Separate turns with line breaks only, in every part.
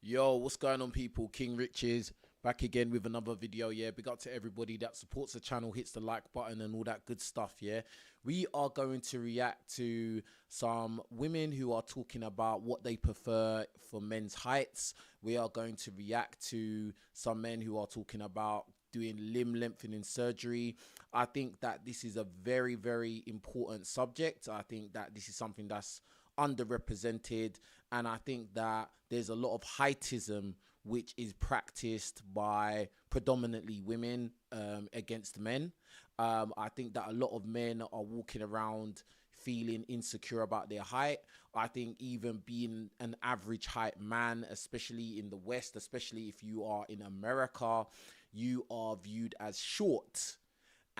Yo, what's going on, people? King Richez back again with another video. Yeah, big up to everybody that supports the channel, hits the like button and all that good stuff. Yeah, we are going to react to some women who are talking about what they prefer for men's heights. We are going to react to some men who are talking about doing limb lengthening surgery. I think that this is a very, very important subject. I think that this is something that's underrepresented, and I think that there's a lot of heightism which is practiced by predominantly women against men. I think that a lot of men are walking around feeling insecure about their height. I think even being an average height man, especially in the West, especially if you are in America, you are viewed as short.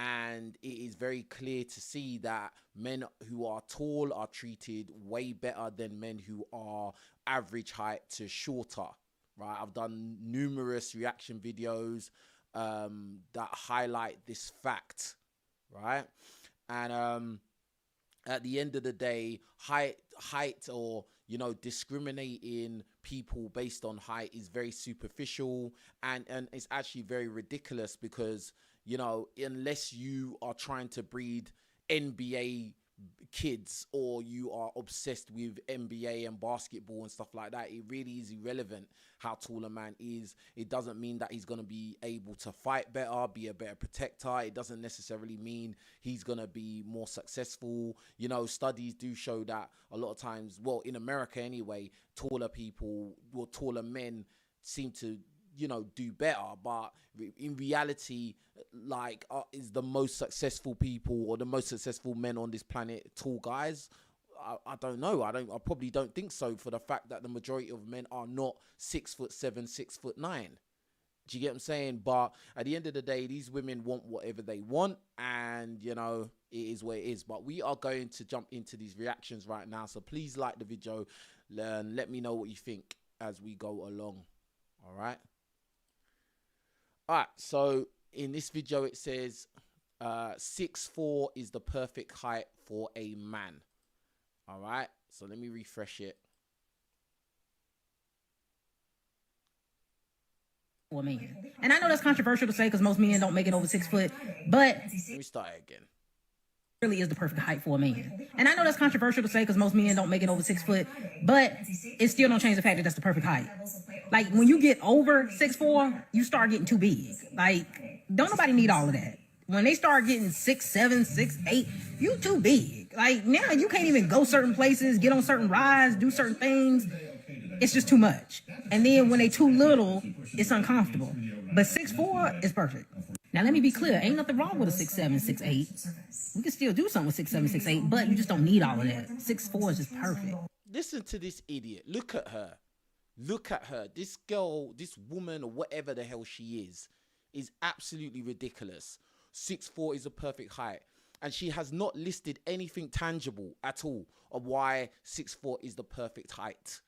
And it is very clear to see that men who are tall are treated way better than men who are average height to shorter, right? I've done numerous reaction videos that highlight this fact, right? And at the end of the day, height or, you know, discriminating people based on height is very superficial, and it's actually very ridiculous because, you know, unless you are trying to breed NBA kids or you are obsessed with NBA and basketball and stuff like that, it really is irrelevant how tall a man is. It doesn't mean that he's going to be able to fight better, be a better protector. It doesn't necessarily mean he's going to be more successful. You know, studies do show that a lot of times, well, in America anyway, taller people, well, taller men seem to, you know, do better. But in reality, like, is the most successful people or the most successful men on this planet tall guys? I don't know. I probably don't think so, for the fact that the majority of men are not 6'7", 6'9". Do you get what I'm saying? But at the end of the day, these women want whatever they want, and, you know, it is what it is. But we are going to jump into these reactions right now, so please like the video and let me know what you think as we go along. All right, so in this video it says 6'4" is the perfect height for a man. All right, so let me refresh it.
For me, and I know that's controversial to say because most men don't make it over 6 foot, but
Let me start again.
really is the perfect height for a man. And I know that's controversial to say because most men don't make it over 6 foot, but it still don't change the fact that that's the perfect height. Like, when you get over 6'4", you start getting too big. Like, don't nobody need all of that. When they start getting 6'7", 6'8", you too big. Like, now you can't even go certain places, get on certain rides, do certain things. It's just too much. And then when they too little, it's uncomfortable. But 6'4" is perfect. Now, let me be clear. Ain't nothing wrong with a 6'7", 6'8". We can still do something with 6'7", 6'8", but you just don't need all of that. 6'4" is just perfect.
Listen to this idiot. Look at her. Look at her. This girl, this woman, or whatever the hell she is absolutely ridiculous. 6'4" is a perfect height. And she has not listed anything tangible at all of why 6'4" is the perfect height.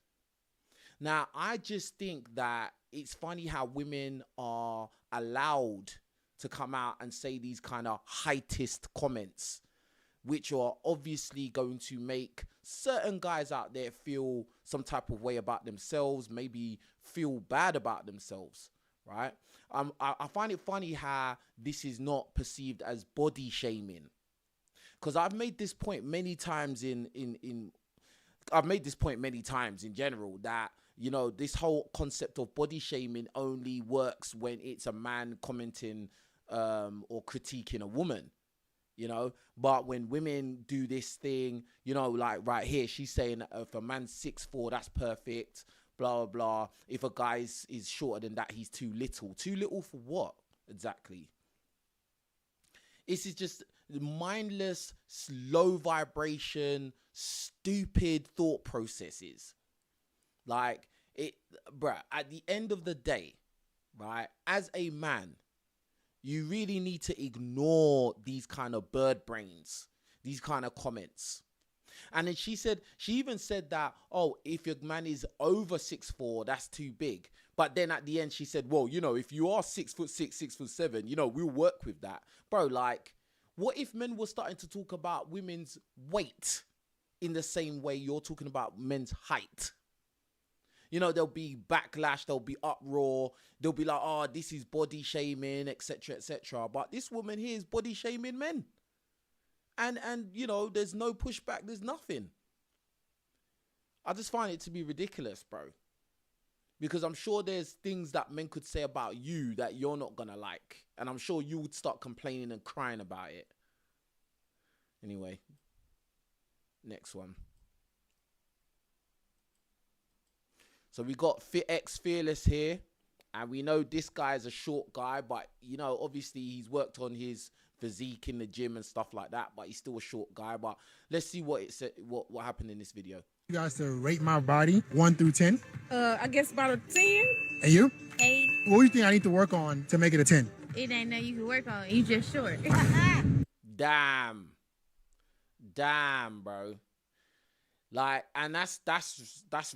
Now, I just think that it's funny how women are allowed to come out and say these kind of heightist comments, which are obviously going to make certain guys out there feel some type of way about themselves, maybe feel bad about themselves, right? I find it funny how this is not perceived as body shaming, because I've made this point many times I've made this point many times in general, that, you know, this whole concept of body shaming only works when it's a man commenting or critiquing a woman, you know. But when women do this thing, you know, like right here, she's saying if a man's 6'4", that's perfect, blah, blah, blah. If a guy is shorter than that, he's too little. Too little for what exactly? This is just mindless, slow vibration, stupid thought processes. Like, it, bruh, at the end of the day, right, as a man, you really need to ignore these kind of bird brains, these kind of comments. And then she even said that, oh, if your man is over 6'4", that's too big. But then at the end, she said, well, you know, if you are 6'6", 6'7", you know, we'll work with that. Bro, like, what if men were starting to talk about women's weight in the same way you're talking about men's height? You know, there'll be backlash, there'll be uproar, they'll be like, oh, this is body shaming, etc., etc. But this woman here is body shaming men. And you know, there's no pushback, there's nothing. I just find it to be ridiculous, bro. Because I'm sure there's things that men could say about you that you're not gonna like. And I'm sure you would start complaining and crying about it. Anyway, next one. So we got Fearless here. And we know this guy is a short guy, but, you know, obviously he's worked on his physique in the gym and stuff like that, but he's still a short guy. But let's see what it said, what happened in this video.
You guys to rate my body 1 through 10.
I guess about a 10.
And you?
8.
What do you think I need to work on to make it a 10?
It ain't nothing you can work on. You just short.
Damn, bro. Like, and that's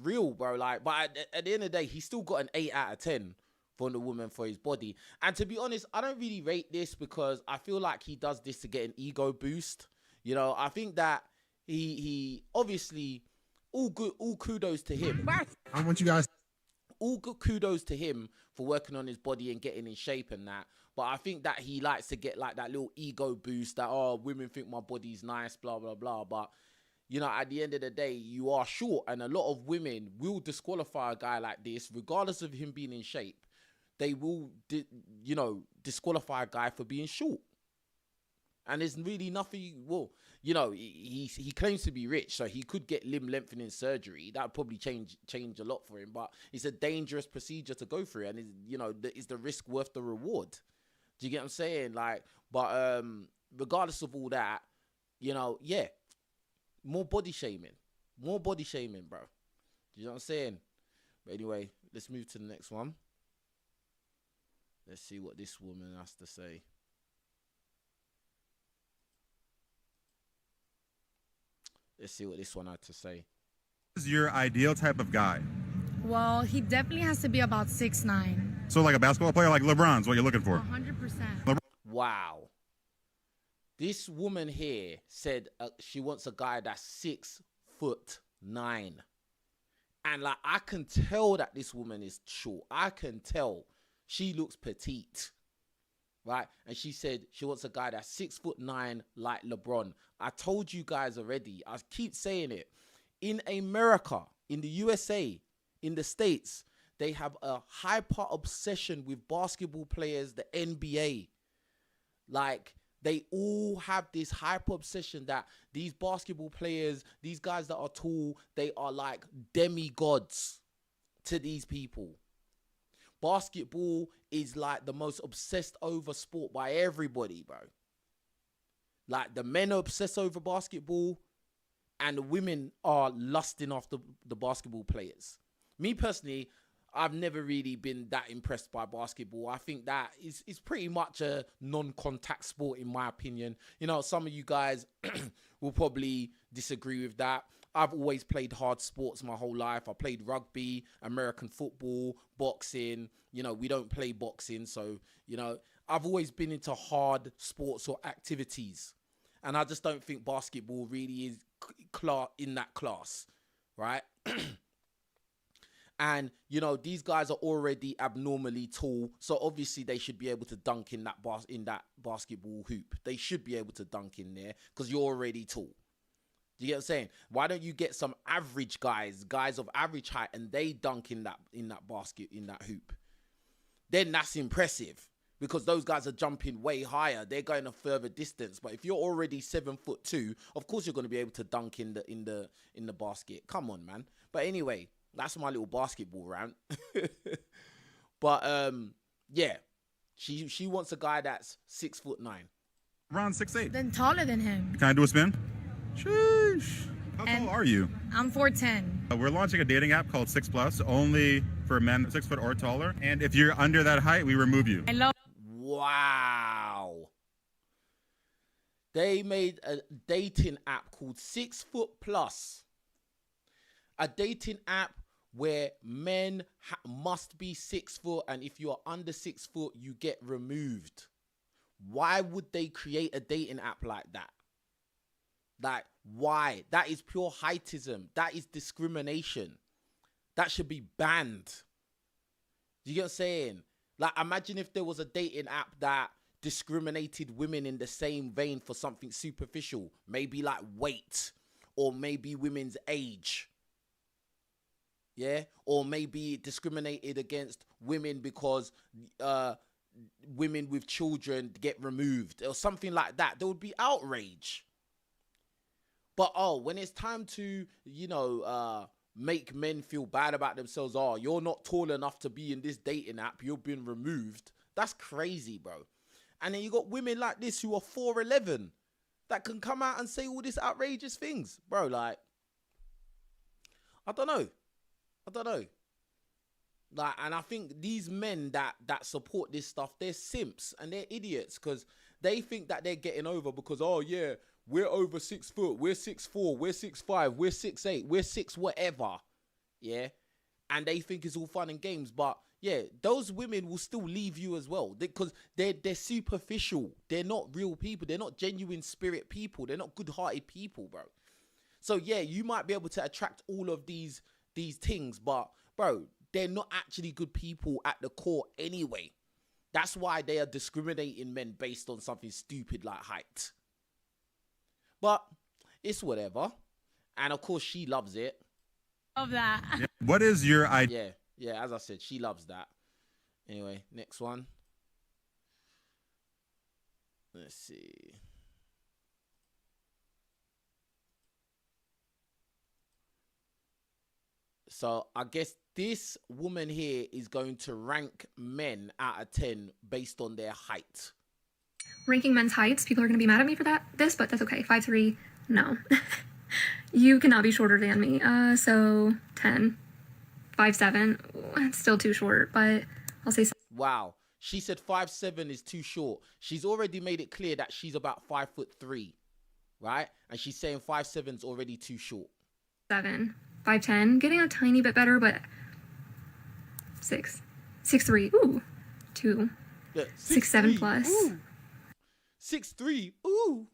real, bro. Like, but at the end of the day, he still got an 8 out of 10 from the woman for his body. And to be honest, I don't really rate this because I feel like he does this to get an ego boost. You know, I think that he obviously, all kudos to him.
I want you guys.
All good kudos to him for working on his body and getting in shape and that. But I think that he likes to get like that little ego boost that, oh, women think my body's nice, blah, blah, blah. But, you know, at the end of the day, you are short. And a lot of women will disqualify a guy like this, regardless of him being in shape. They will, you know, disqualify a guy for being short. And there's really nothing, well, you know, he claims to be rich, so he could get limb lengthening surgery. That would probably change a lot for him, but it's a dangerous procedure to go through. And, you know, is the risk worth the reward? Do you get what I'm saying? Like, but regardless of all that, you know, yeah, more body shaming, bro. Do you know what I'm saying? But anyway, let's move to the next one. Let's see what this woman has to say. Let's see what this one had to say.
Is your ideal type of guy?
Well, he definitely has to be about 6'9".
So like a basketball player, like LeBron's what you're looking for?
100%.
Wow. This woman here said she wants a guy that's 6'9". And like, I can tell that this woman is short. I can tell. She looks petite, right? And she said she wants a guy that's 6'9" like LeBron. I told you guys already. I keep saying it. In America, in the USA, in the States, they have a hyper obsession with basketball players, the NBA. Like, they all have this hyper obsession that these basketball players, these guys that are tall, they are like demigods to these people. Basketball is like the most obsessed over sport by everybody, bro. Like, the men are obsessed over basketball and the women are lusting after the basketball players. Me personally, I've never really been that impressed by basketball. I think that is pretty much a non-contact sport in my opinion. You know, some of you guys will probably disagree with that. I've always played hard sports my whole life. I played rugby, American football, boxing. You know, we don't play boxing. So, you know, I've always been into hard sports or activities. And I just don't think basketball really is in that class, right? And, you know, these guys are already abnormally tall. So obviously they should be able to dunk in that basketball hoop. They should be able to dunk in there because you're already tall. Do you get what I'm saying? Why don't you get some average guys of average height, and they dunk in that basket, in that hoop? Then that's impressive because those guys are jumping way higher. They're going a further distance. But if you're already 7'2", of course you're going to be able to dunk in the basket. Come on, man. But anyway, that's my little basketball rant. But yeah, she wants a guy that's 6'9".
Around 6'8".
Then taller than him.
Can I do a spin? Sheesh. How tall are you?
I'm 4'10".
We're launching a dating app called 6+, only for men 6 foot or taller. And if you're under that height, we remove you.
Wow. They made a dating app called 6'+. A dating app where men must be 6 foot, and if you're under 6 foot, you get removed. Why would they create a dating app like that? Like, why? That is pure heightism. That is discrimination. That should be banned. Do you get what I'm saying? Like, imagine if there was a dating app that discriminated women in the same vein for something superficial, maybe like weight, or maybe women's age. Yeah, or maybe discriminated against women because women with children get removed or something like that. There would be outrage. But when it's time to, make men feel bad about themselves, you're not tall enough to be in this dating app, you've been removed. That's crazy, bro. And then you got women like this who are 4'11" that can come out and say all these outrageous things, bro. Like, I don't know. Like, and I think these men that support this stuff, they're simps and they're idiots because they think that they're getting over because, we're over 6 foot, we're 6'4", we're 6'5", we're 6'8", we're 6 whatever. Yeah. And they think it's all fun and games. But yeah, those women will still leave you as well because they're superficial. They're not real people. They're not genuine spirit people. They're not good-hearted people, bro. So yeah, you might be able to attract all of these things, but bro, they're not actually good people at the core anyway. That's why they are discriminating men based on something stupid like height. But it's whatever. And of course, she loves it.
Love that.
Yeah. What is your idea?
Yeah, as I said, she loves that. Anyway, next one. Let's see. So I guess this woman here is going to rank men out of 10 based on their height.
Ranking men's heights, people are going to be mad at me for this, but that's okay. 5'3", no. You cannot be shorter than me. So 10. 5'7", it's still too short, but I'll say so.
Wow. She said 5'7" is too short. She's already made it clear that she's about 5'3", right? And she's saying 5'7" is already too short.
7. 5'10", getting a tiny bit better, but 6. 6'3", ooh. 2.
Yeah,
6'7" plus.
Ooh. 6'3", ooh.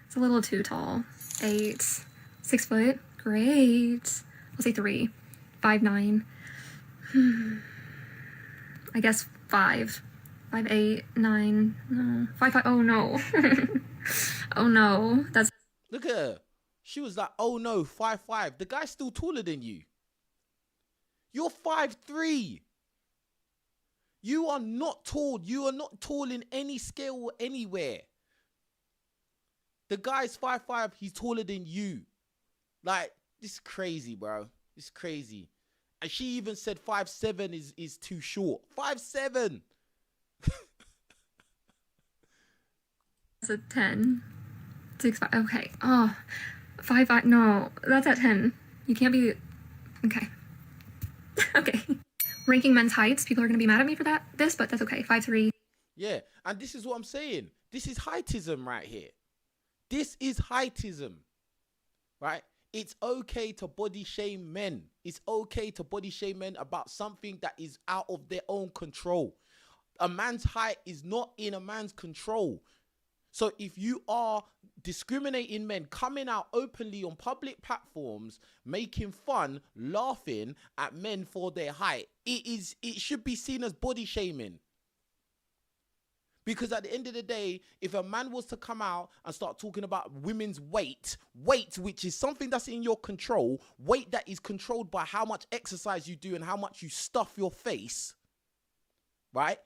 It's a little too tall. 8. 6 foot, great. I'll say 3. 5'9". I guess 5. 5'8", 9, no. 5'5", oh no. Oh no, that's...
Look at her. She was like, oh no, 5'5". The guy's still taller than you. You're 5'3". You are not tall. You are not tall in any scale or anywhere. The guy's 5'5". He's taller than you. Like, this is crazy, bro. It's crazy. And she even said 5'7" is too short. 5'7".
That's a 10. 6'5", okay. Oh, 5'5", no, that's at 10. You can't be, okay. Okay. Ranking men's heights, people are going to be mad at me for this, but that's okay. 5'3".
Yeah, and this is what I'm saying. This is heightism right here. This is heightism, right? It's okay to body shame men. It's okay to body shame men about something that is out of their own control. A man's height is not in a man's control. So if you are discriminating men, coming out openly on public platforms, making fun, laughing at men for their height, it should be seen as body shaming. Because at the end of the day, if a man was to come out and start talking about women's weight, which is something that's in your control, weight that is controlled by how much exercise you do and how much you stuff your face, right?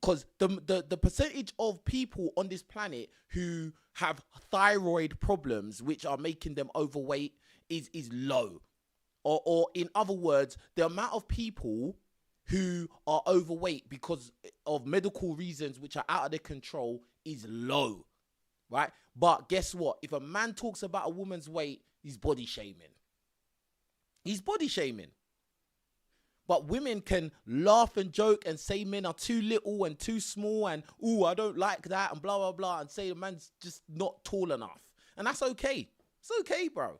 Because the percentage of people on this planet who have thyroid problems, which are making them overweight, is low. Or in other words, the amount of people who are overweight because of medical reasons which are out of their control is low, right? But guess what? If a man talks about a woman's weight, he's body shaming. He's body shaming. But women can laugh and joke and say men are too little and too small and, ooh, I don't like that and blah, blah, blah, and say the man's just not tall enough. And that's okay. It's okay, bro.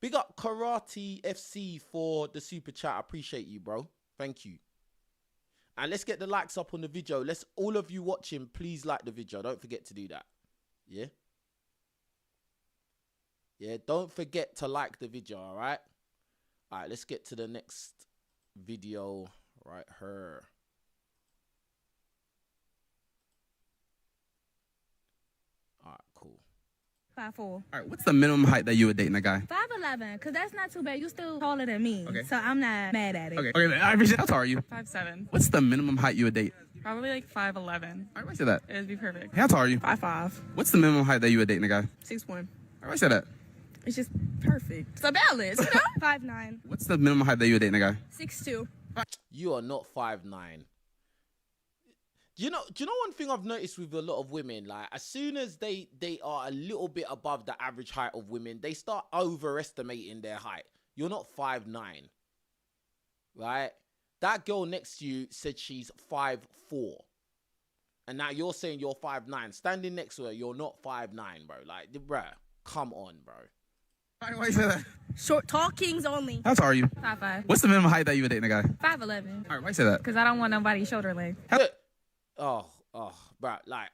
Big up Karate FC for the super chat. I appreciate you, bro. Thank you. And let's get the likes up on the video. Let's, all of you watching, please like the video. Don't forget to do that. Yeah? Yeah, don't forget to like the video, all right? All right, let's get to the next video right here. All right, cool.
5'4".
All right, what's the minimum height that you would date in a guy?
5'11", because that's not too bad. You still taller than me,
Okay.
so I'm not mad at it.
Okay, I appreciate. How tall are you?
5'7".
What's the minimum height you would date?
Probably like 5'11".
All right, why say that?
It'd be perfect.
How tall are you?
5'5".
What's the minimum height that you would date in a guy?
6'1".
All right, why say that?
It's just perfect. It's a balance, you know? 5'9".
What's the minimum height that you would date in a guy?
6'2".
You are not 5'9". Do you know one thing I've noticed with a lot of women, like as soon as they are a little bit above the average height of women, they start overestimating their height. You're not 5'9", right? That girl next to you said she's 5'4", and now you're saying you're 5'9". Standing next to her, you're not 5'9", bro. Like, bruh, come on, bro.
Why you say that?
Short, tall kings only.
How tall are you?
5'5".
What's the minimum height that you would date in a guy?
5'11".
All right, why you say that?
Because I don't want nobody's shoulder length.
Look, bro, like,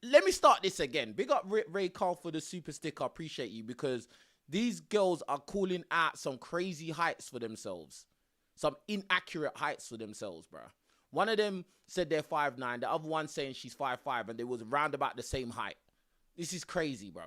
let me start this again. Big up Ray Carl for the super sticker. I appreciate you, because these girls are calling out some crazy heights for themselves, some inaccurate heights for themselves, bro. One of them said they're 5'9", the other one saying she's 5'5", and they was round about the same height. This is crazy, bro.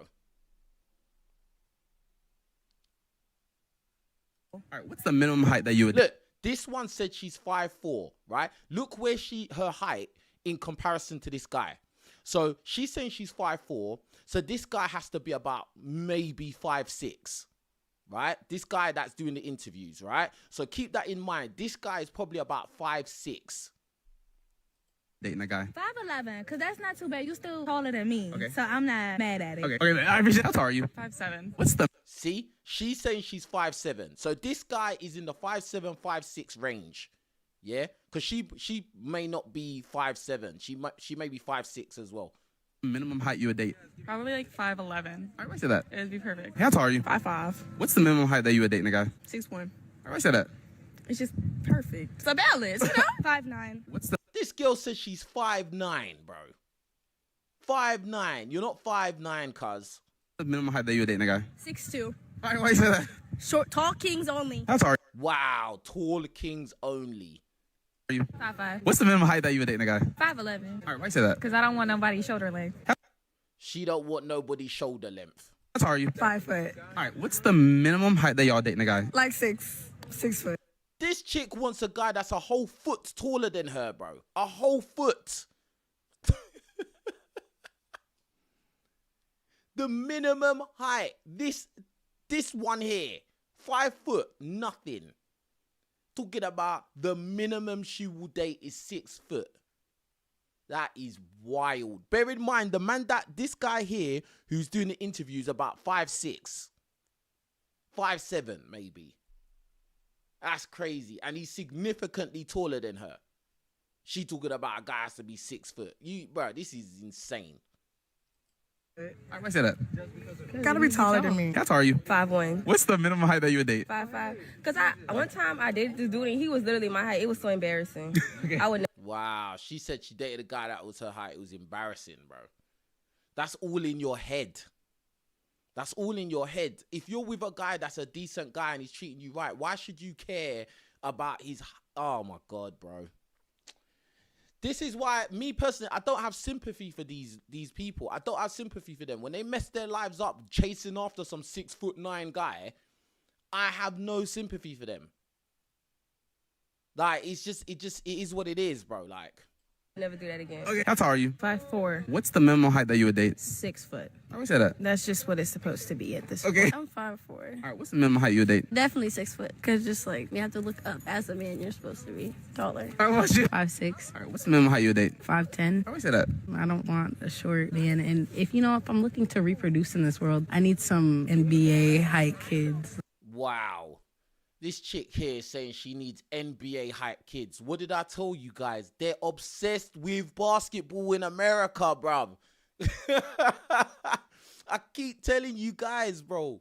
All right, what's the minimum height that you would
Look, this one said she's 5'4", right? Look where her height in comparison to this guy. So she's saying she's 5'4", so this guy has to be about maybe 5'6", right? This guy that's doing the interviews, right? So keep that in mind. This guy is probably about 5'6".
dating a guy?
5'11", because that's not too bad. You still taller than me,
Okay.
so I'm not mad at it.
Okay, I appreciate. How tall are you?
5'7".
What's the
See, she's saying she's 5'7". So this guy is in the 5'7", 5'6" range. Yeah, because she may not be 5'7". She may be 5'6" as well.
minimum height you would date?
Probably like 5'11".
All right, why say that?
It'd be perfect.
How tall are you?
5'5".
What's the minimum height that you would date in a guy?
6'1".
All right, why say that?
It's just perfect. It's a balance, you know? 5'9".
What's the
This girl says she's 5'9", bro. 5'9". You're not 5'9", cuz.
minimum height that you would date in a guy?
6'2".
All right, why you say that?
Short, tall kings only.
How tall are
Wow, tall kings only.
you?
5'5".
What's the minimum height that you would date in a guy?
5'11".
All right, why you say that?
Because I don't want nobody's shoulder length.
She don't want nobody's shoulder length.
How tall are you?
5 foot.
All right, what's the minimum height that y'all date in a guy?
Like 6 foot.
This chick wants a guy that's a whole foot taller than her, bro. A whole foot. The minimum height. This one here. 5 foot. Nothing. Talking about the minimum she will date is 6 foot. That is wild. Bear in mind, the man this guy here who's doing the interviews about 5'6", 5'7", maybe. That's crazy. And he's significantly taller than her. She talking about a guy has to be 6 foot. Bro, this is insane.
All right, why say that?
Gotta be taller than me.
How tall are you?
5'1".
What's the minimum height that you would date?
5'5". Cause one time I dated this dude and he was literally my height. It was so embarrassing. I would
Wow. She said she dated a guy that was her height. It was embarrassing, bro. That's all in your head. That's all in your head. If you're with a guy that's a decent guy and he's treating you right, why should you care about his... Oh, my God, bro. This is why, me personally, I don't have sympathy for these people. I don't have sympathy for them. When they mess their lives up chasing after some 6'9" guy, I have no sympathy for them. Like, it is what it is, bro. Like,
never do that again.
Okay. How tall are you?
5'4".
What's the minimum height that you would date?
6 foot.
I always say that.
That's just what it's supposed to be at this
Okay.
point. I'm 5'4".
All right, what's the minimum height you would date?
Definitely 6 foot. Cause just like you have to look up as a man, you're supposed to be taller.
All right, what's your...
5'6".
All right, what's the minimum height you would date?
5'10".
I always say that.
I don't want a short man, and if I'm looking to reproduce in this world, I need some NBA height kids.
wow. This chick here is saying she needs NBA hype kids. What did I tell you guys? They're obsessed with basketball in America, bruv. I keep telling you guys, bro.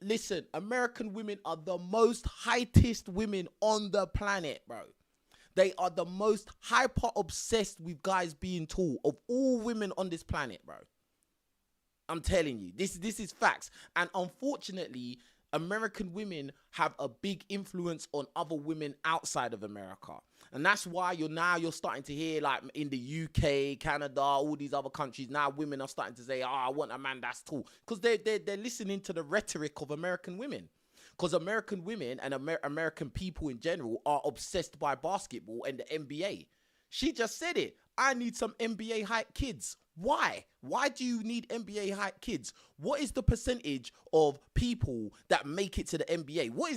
Listen, American women are the most heightest women on the planet, bro. They are the most hyper obsessed with guys being tall of all women on this planet, bro. I'm telling you, this is facts. And unfortunately, American women have a big influence on other women outside of America. And that's why you're starting to hear, like, in the UK, Canada, all these other countries, now women are starting to say, I want a man that's tall. Because they're listening to the rhetoric of American women. Because American women and American people in general are obsessed by basketball and the NBA. She just said it. I need some NBA hype kids. Why? Why do you need NBA hype kids? What is the percentage of people that make it to the NBA? What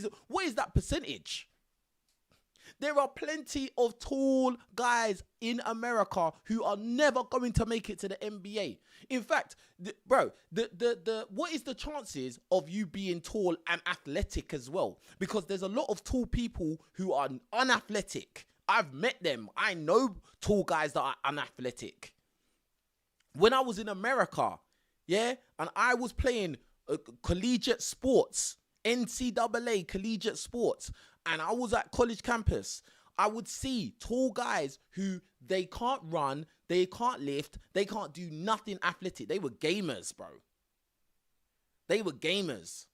is that percentage? There are plenty of tall guys in America who are never going to make it to the NBA. In fact, what is the chances of you being tall and athletic as well? Because there's a lot of tall people who are unathletic. I've met them. I know tall guys that are unathletic. When I was in America, and I was playing collegiate sports, NCAA collegiate sports, and I was at college campus, I would see tall guys who they can't run, they can't lift, they can't do nothing athletic. They were gamers, bro. They were gamers.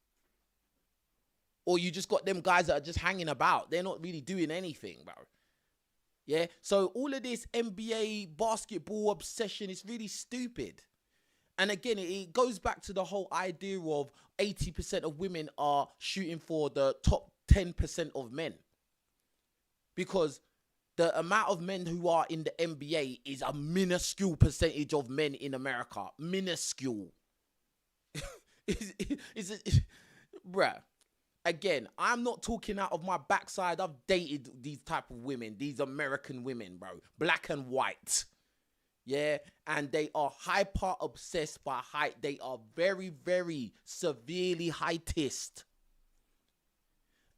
Or you just got them guys that are just hanging about. They're not really doing anything, bro. Yeah, so all of this NBA basketball obsession is really stupid. And again, it goes back to the whole idea of 80% of women are shooting for the top 10% of men. Because the amount of men who are in the NBA is a minuscule percentage of men in America. Minuscule. Bruh. Again, I'm not talking out of my backside. I've dated these type of women, these American women, bro. Black and white. Yeah, and they are hyper obsessed by height. They are very, very severely heightist.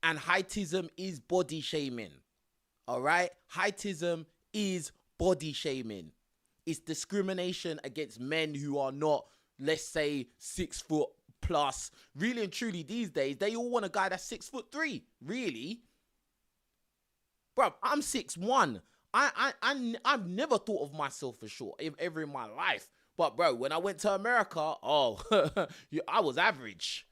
And heightism is body shaming. All right? Heightism is body shaming. It's discrimination against men who are not, let's say, 6 foot plus. Really and truly, these days, they all want a guy that's 6'3". Really? Bro, I'm 6'1". I've never thought of myself for short ever in my life. But bro, when I went to America, I was average.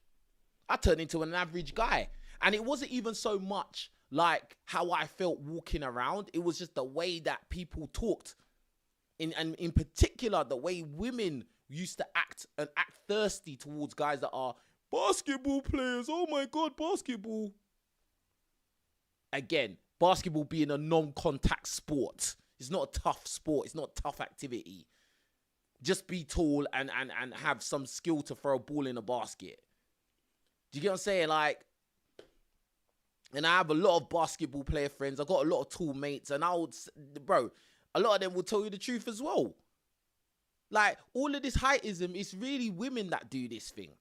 I turned into an average guy. And it wasn't even so much like how I felt walking around. It was just the way that people talked. And in particular, the way women used to act thirsty towards guys that are basketball players. Oh my God, basketball. Again, basketball being a non-contact sport. It's not a tough sport. It's not a tough activity. Just be tall and have some skill to throw a ball in a basket. Do you get what I'm saying? Like, and I have a lot of basketball player friends. I got a lot of tall mates, and a lot of them will tell you the truth as well. Like, all of this heightism, it's really women that do this thing.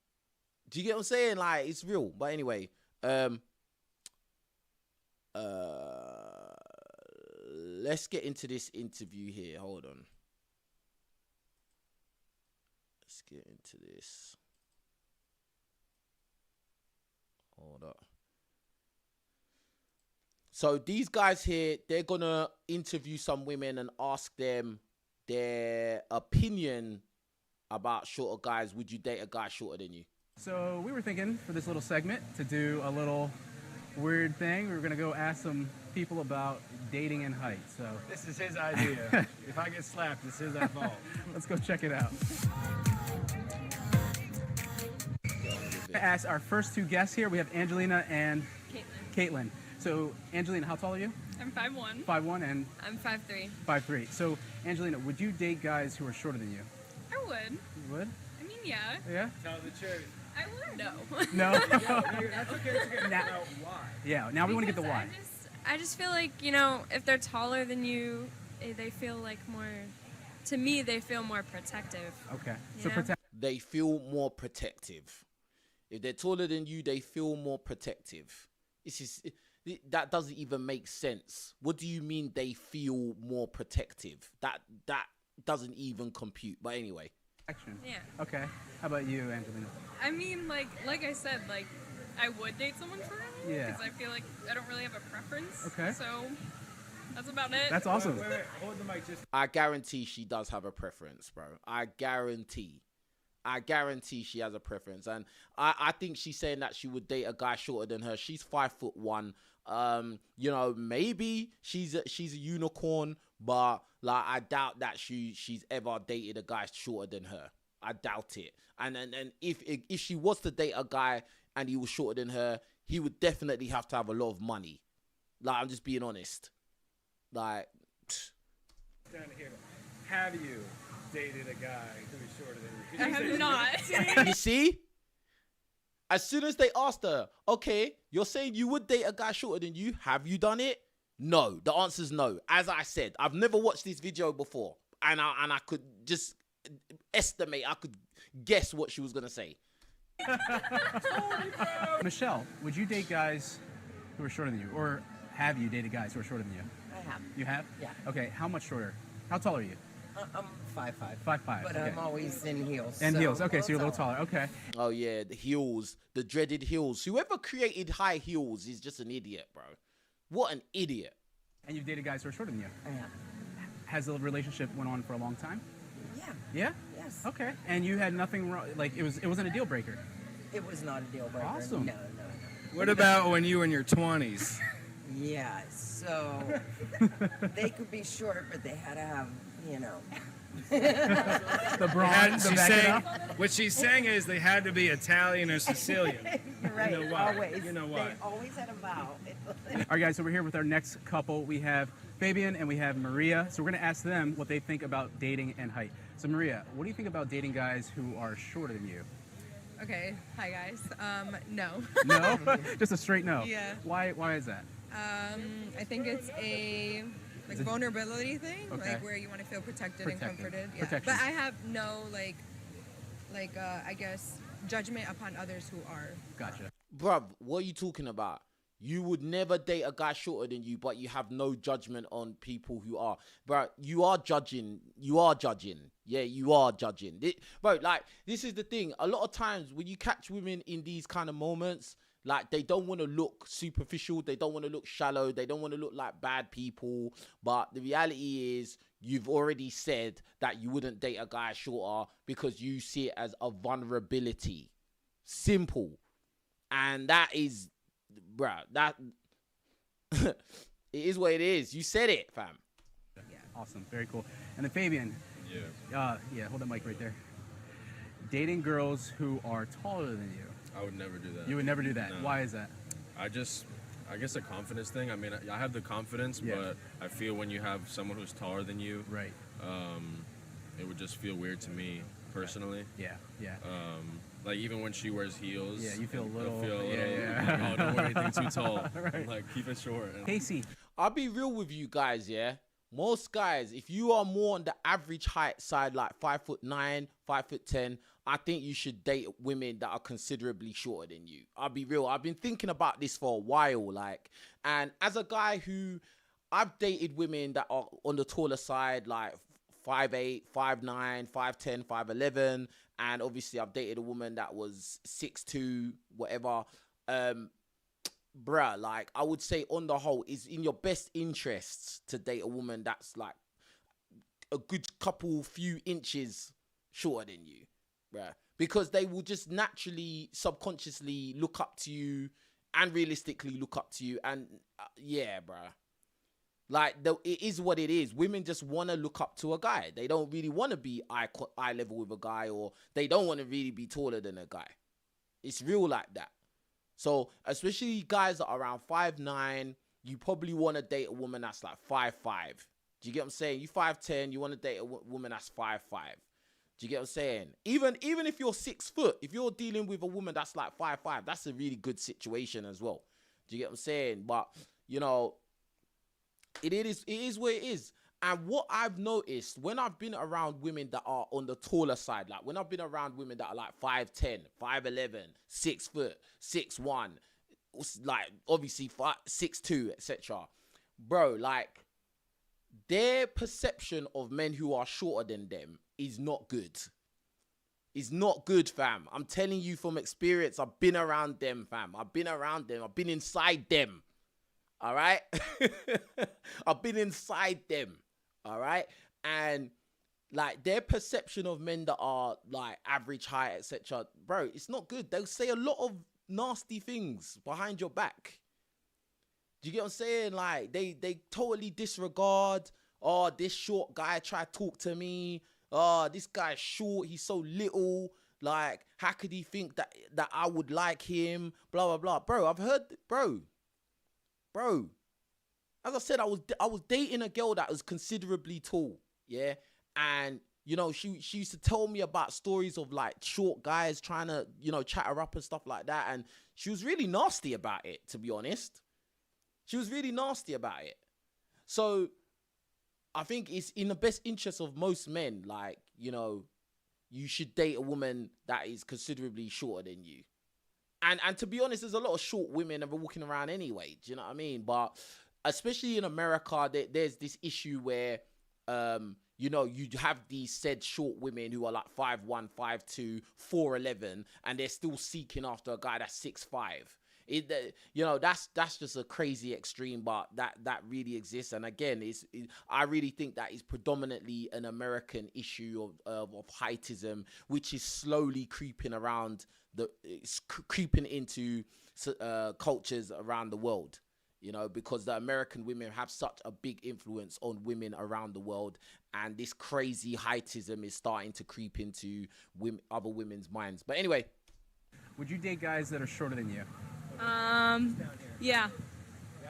Do you get what I'm saying? Like, it's real. But anyway, let's get into this interview here. Hold on. Let's get into this. Hold up. So these guys here, they're going to interview some women and ask them their opinion about shorter guys. Would you date a guy shorter than you?
So we were thinking for this little segment to do a little weird thing. We were going to go ask some people about dating and height. So
this is his idea. If I get slapped, it's his fault.
Let's go check it out. I asked our first two guests here. We have Angelina and Caitlin. So, Angelina, how tall are you?
I'm 5'1".
5'1", and?
I'm 5'3".
5'3". So, Angelina, would you date guys who are shorter than you?
I would.
You would?
I mean, yeah.
Yeah?
Tell the truth.
I would. No.
No?
That's okay. Now, why?
Yeah, now we want to get the why.
I just feel like, if they're taller than you, they feel like more, to me, they feel more protective.
Okay. So,
they feel more protective. If they're taller than you, they feel more protective. That doesn't even make sense. What do you mean they feel more protective? That doesn't even compute. But anyway.
Action.
Yeah.
Okay. How about you, Angelina?
I mean, like I said, I would date someone shorter than me.
Yeah.
Because I feel like I don't really have a preference.
Okay.
So that's about it.
That's awesome.
Wait. Hold the mic just.
I guarantee she does have a preference, bro. I guarantee. I guarantee she has a preference. And I think she's saying that she would date a guy shorter than her. She's 5'1". You know, maybe she's a unicorn, but like I doubt that she's ever dated a guy shorter than her. I doubt it. And if she was to date a guy and he was shorter than her, he would definitely have to have a lot of money. Like, I'm just being honest. Like,
Down here. Have you dated a guy who's shorter than you?
I have not.
you see? As soon as they asked her, okay, you're saying you would date a guy shorter than you. Have you done it? No. The answer's no. As I said, I've never watched this video before. And I could just estimate, I could guess what she was going to say.
Michelle, would you date guys who are shorter than you? Or have you dated guys who are shorter than you?
I have.
You have?
Yeah.
Okay, how much shorter? How tall are you?
I'm 5'5".
5'5".
But
okay.
I'm always in heels.
And
so
heels. Okay, so you're a little taller. Okay.
Oh, yeah, the heels, the dreaded heels. Whoever created high heels is just an idiot, bro. What an idiot.
And you've dated guys who are shorter than you?
I have.
Has the relationship went on for a long time?
Yeah.
Yeah?
Yes.
Okay. And you had nothing wrong, like it wasn't a deal breaker?
It was not a deal breaker.
Awesome.
No.
What about when you were in your 20s?
Yeah, so they could be short, but they had to have, you know.
The bronze, the back it up?
What she's saying is they had to be Italian or Sicilian.
Right,
You know why?
always.
You know why?
They always had a vow.
All right, guys, so we're here with our next couple. We have Fabian and we have Maria. So we're going to ask them what they think about dating and height. So Maria, what do you think about dating guys who are shorter than you?
Okay, hi guys. No.
No? Just a straight no?
Yeah.
Why is that?
I think it's a vulnerability thing,
Okay.
like where you want to feel protected and
Protected.
comforted. Yeah.
Protection.
But I have no I guess judgment upon others who are.
Gotcha.
Bruv, what are you talking about? You would never date a guy shorter than you, but you have no judgment on people who are. Bro, you are judging. Yeah, you are judging. Bro, like, this is the thing. A lot of times when you catch women in these kind of moments, like, they don't want to look superficial. They don't want to look shallow. They don't want to look like bad people. But the reality is, you've already said that you wouldn't date a guy shorter because you see it as a vulnerability. Simple. And that is, bruh, that it is what it is. You said it, fam.
Yeah. Awesome. Very cool. And then Fabian.
Yeah.
Yeah, hold that mic right there. Dating girls who are taller than you.
I would never do that.
You would never do that.
No.
Why is that?
I guess a confidence thing. I mean, I have the confidence,
Yeah.
but I feel when you have someone who's taller than you,
Right.
it would just feel weird to me personally.
Yeah. Yeah.
Like even when she wears heels,
Yeah, you feel a
it'll
little.
like, oh, don't wear anything too tall.
Right.
Like keep it short.
Casey.
I'll be real with you guys, yeah? Most guys, if you are more on the average height side, like 5'9", 5'10", I think you should date women that are considerably shorter than you. I'll be real. I've been thinking about this for a while, like, and as a guy who, I've dated women that are on the taller side, like 5'8", 5'9", 5'10", 5'11", and obviously I've dated a woman that was 6'2", whatever. Bruh, like, I would say on the whole, it's in your best interests to date a woman that's like a good few inches shorter than you, bruh. Because they will just naturally, subconsciously look up to you and realistically look up to you. And yeah, bruh. Like, it is what it is. Women just want to look up to a guy. They don't really want to be eye level with a guy, or they don't want to really be taller than a guy. It's real like that. So, especially guys that are around 5'9", you probably want to date a woman that's like 5'5". Do you get what I'm saying? You 5'10", you want to date a woman that's 5'5". Do you get what I'm saying? Even if you're 6 foot, if you're dealing with a woman that's like 5'5", that's a really good situation as well. Do you get what I'm saying? But, you know, it is what it is. And what I've noticed when I've been around women that are on the taller side, like when I've been around women that are like 5'10", 5'11", 6 foot, 6'1", like obviously 6'2", etc. Bro, like their perception of men who are shorter than them is not good. It's not good, fam. I'm telling you from experience. I've been around them, fam. I've been around them. I've been inside them. All right? I've been inside them. All right. And like their perception of men that are like average height, etc. Bro, it's not good. They'll say a lot of nasty things behind your back. Do you get what I'm saying? Like they totally disregard. Oh, this short guy tried to talk to me. Oh, this guy's short. He's so little. Like, how could he think that I would like him? Blah blah blah. Bro, I've heard. Bro. As I said, I was dating a girl that was considerably tall. Yeah. And, you know, she used to tell me about stories of like short guys trying to, you know, chat her up and stuff like that. And she was really nasty about it, to be honest. She was really nasty about it. So I think it's in the best interest of most men, like, you know, you should date a woman that is considerably shorter than you. And to be honest, there's a lot of short women that are walking around anyway. Do you know what I mean? But especially in America, there's this issue where, you know, you have these said short women who are like 5'1", 5'2", 4'11", and they're still seeking after a guy that's 6'5". You know, that's just a crazy extreme, but that really exists. And again, I really think that is predominantly an American issue of heightism, which is slowly creeping into cultures around the world. You know, because the American women have such a big influence on women around the world, and this crazy heightism is starting to creep into other women's minds. But anyway,
would you date guys that are shorter than you?
Yeah.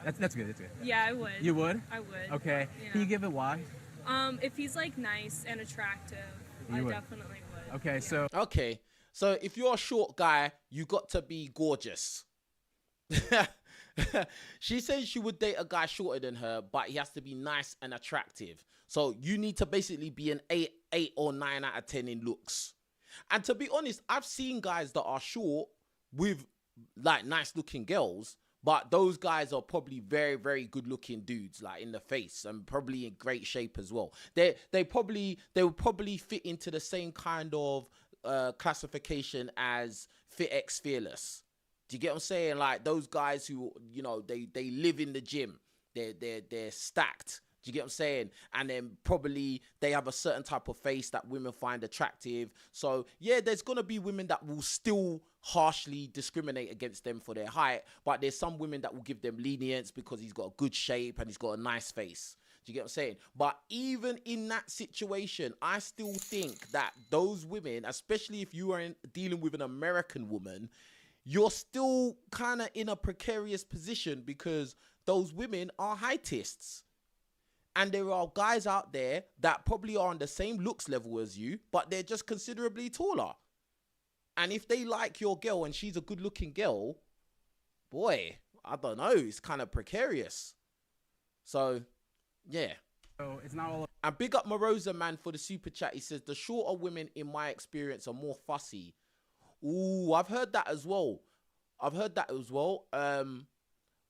That's good. That's good.
Yeah, I would.
You would?
I would.
Okay.
Yeah.
Can you give it why?
If he's like nice and attractive, I definitely would.
Okay,
yeah.
So if you're a short guy, you got to be gorgeous. She says she would date a guy shorter than her, but he has to be nice and attractive. So you need to basically be an 8 or 9 out of 10 in looks. And to be honest, I've seen guys that are short with like nice looking girls, but those guys are probably very, very good looking dudes, like in the face, and probably in great shape as well. They would probably fit into the same kind of classification as Fit X Fearless. Do you get what I'm saying? Like those guys who, you know, they live in the gym. They're stacked. Do you get what I'm saying? And then probably they have a certain type of face that women find attractive. So yeah, there's going to be women that will still harshly discriminate against them for their height. But there's some women that will give them lenience because he's got a good shape and he's got a nice face. Do you get what I'm saying? But even in that situation, I still think that those women, especially if you are dealing with an American woman, you're still kind of in a precarious position because those women are heightists. And there are guys out there that probably are on the same looks level as you, but they're just considerably taller. And if they like your girl and she's a good looking girl, boy, I don't know, it's kind of precarious. So, yeah.
So it's not all.
And big up Morosa, man, for the super chat. He says, the shorter women, in my experience, are more fussy. Ooh, I've heard that as well.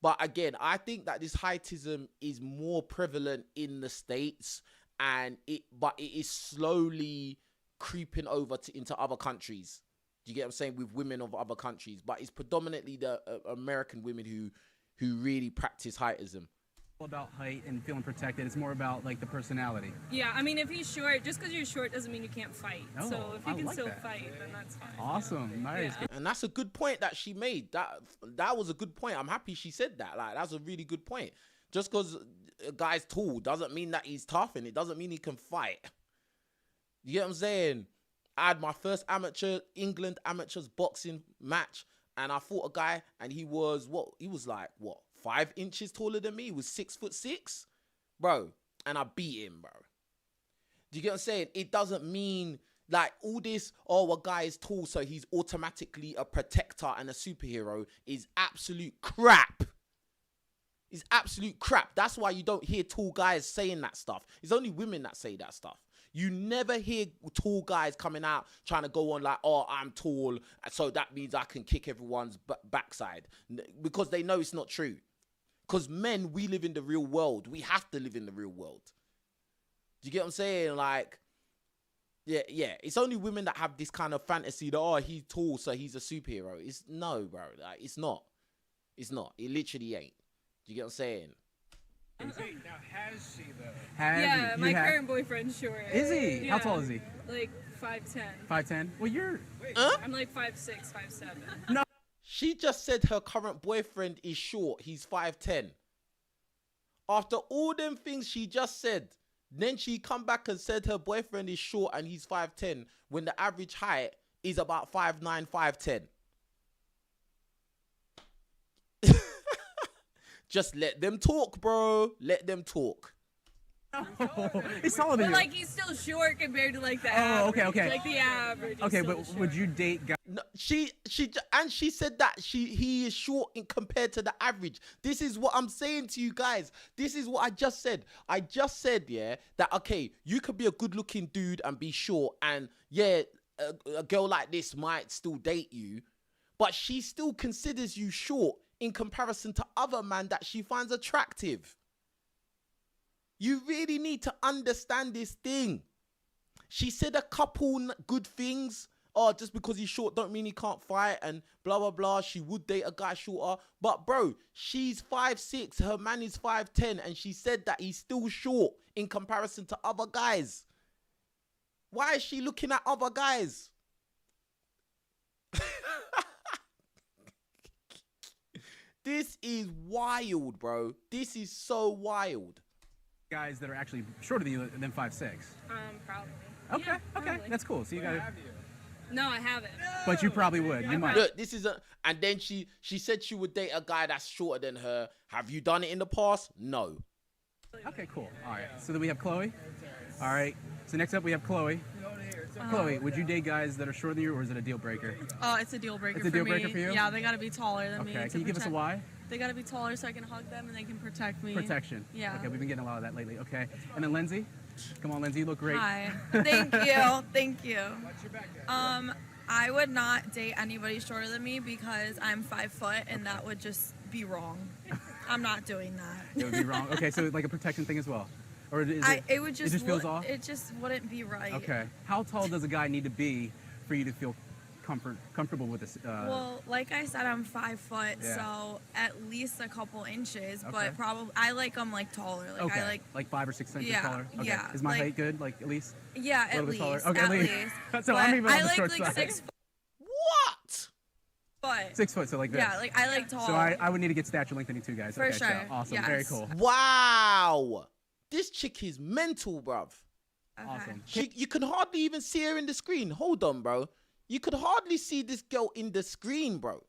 But again, I think that this heightism is more prevalent in the States, but it is slowly creeping over into other countries. Do you get what I'm saying? With women of other countries, but it's predominantly the American women who really practice heightism.
About height and feeling protected. It's more about like the personality.
Yeah, I mean, if he's short, just because you're short doesn't mean you can't fight.
No,
so if you can
like
still
that.
fight, then that's fine.
Awesome, nice.
Yeah.
And that's a good point that she made. That was a good point. I'm happy she said that. Like, that's a really good point. Just because a guy's tall doesn't mean that he's tough, and it doesn't mean he can fight. You get what I'm saying? I had my first England amateurs boxing match, and I fought a guy, and he was 5 inches taller than me. He was 6'6", bro, and I beat him, bro. Do you get what I'm saying? It doesn't mean like all this, a guy is tall, so he's automatically a protector and a superhero is absolute crap. It's absolute crap. That's why you don't hear tall guys saying that stuff. It's only women that say that stuff. You never hear tall guys coming out trying to go on like, oh, I'm tall, so that means I can kick everyone's backside. Because they know it's not true. Because men, we live in the real world. We have to live in the real world. Do you get what I'm saying? Like, yeah. It's only women that have this kind of fantasy that, oh, he's tall, so he's a superhero. No, bro. Like, it's not. It's not. It literally ain't. Do you get what I'm saying?
Wait, now has she though?
Yeah, my current boyfriend's short.
Is he?
Yeah.
How tall is he?
Like 5'10".
5'10". Well, you're.
I'm like 5'6", 5'7".
No.
She just said her current boyfriend is short. He's 5'10". After all them things she just said, then she come back and said her boyfriend is short and he's 5'10", when the average height is about 5'9", 5'10". Just let them talk, bro. Let them talk.
He's taller than
But
you.
like he's still short compared to like the
Oh,
average.
okay.
Like the average. is
Okay,
still
but
short.
would you date guys?
No, she said that he is short in compared to the average. This is what I'm saying to you guys. This is what I just said. I just said, yeah, that okay, you could be a good looking dude and be short, and yeah, a girl like this might still date you, but she still considers you short in comparison to other men that she finds attractive. You really need to understand this thing. She said a couple good things. Oh, just because he's short don't mean he can't fight and blah, blah, blah. She would date a guy shorter. But bro, she's 5'6", her man is 5'10", and she said that he's still short in comparison to other guys. Why is she looking at other guys? This is wild, bro. This is so wild.
Guys that are actually shorter than you than 5'6".
Probably.
Okay,
Yeah,
okay,
probably.
that's cool. So you got.
No, I haven't.
But you probably would. You might.
Look, this is a, and then she said she would date a guy that's shorter than her. Have you done it in the past? No.
Okay, cool. All right. So then we have Chloe. All right. So next up we have Chloe. Chloe, would you date guys that are shorter than you, or is it a deal breaker?
Oh, it's a deal breaker.
It's a deal breaker
me.
for you?
Yeah, they gotta be taller than me.
Okay.
to
Can you give us a
protect-
why?
They gotta be taller so I can hug them and they can protect me.
Protection.
Yeah.
Okay, we've been getting a lot of that lately. Okay. And then Lindsay. Come on, Lindsay, you look great.
Hi. Thank you. Thank you. I would not date anybody shorter than me because I'm 5 foot and that would just be wrong. I'm not doing that.
It would be wrong. Okay, so like a protection thing as well, or is
It would just
it just feels off?
It just wouldn't be right.
Okay. How tall does a guy need to be for you to feel comfortable with this?
Well, like I said, I'm 5 foot,
Yeah.
so at least a couple inches.
Okay.
But probably I like them like taller. Like
okay.
I like
5 or 6 inches
Yeah,
taller. Okay.
yeah,
Is my
like-
height good? Like at least.
yeah,
A
at
little bit
least.
taller. Okay,
at
at least.
least.
So
But
I'm even on
I
the
like
short
like
side.
6
What?
foot.
6 foot, so like this.
Yeah, like I like tall.
So I would need to get stature lengthening too, guys.
For
okay,
sure,
So awesome.
yes.
Very cool.
Wow. This chick is mental, bruv.
Okay.
Awesome.
You can hardly even see her in the screen. Hold on, bro. You could hardly see this girl in the screen, bro.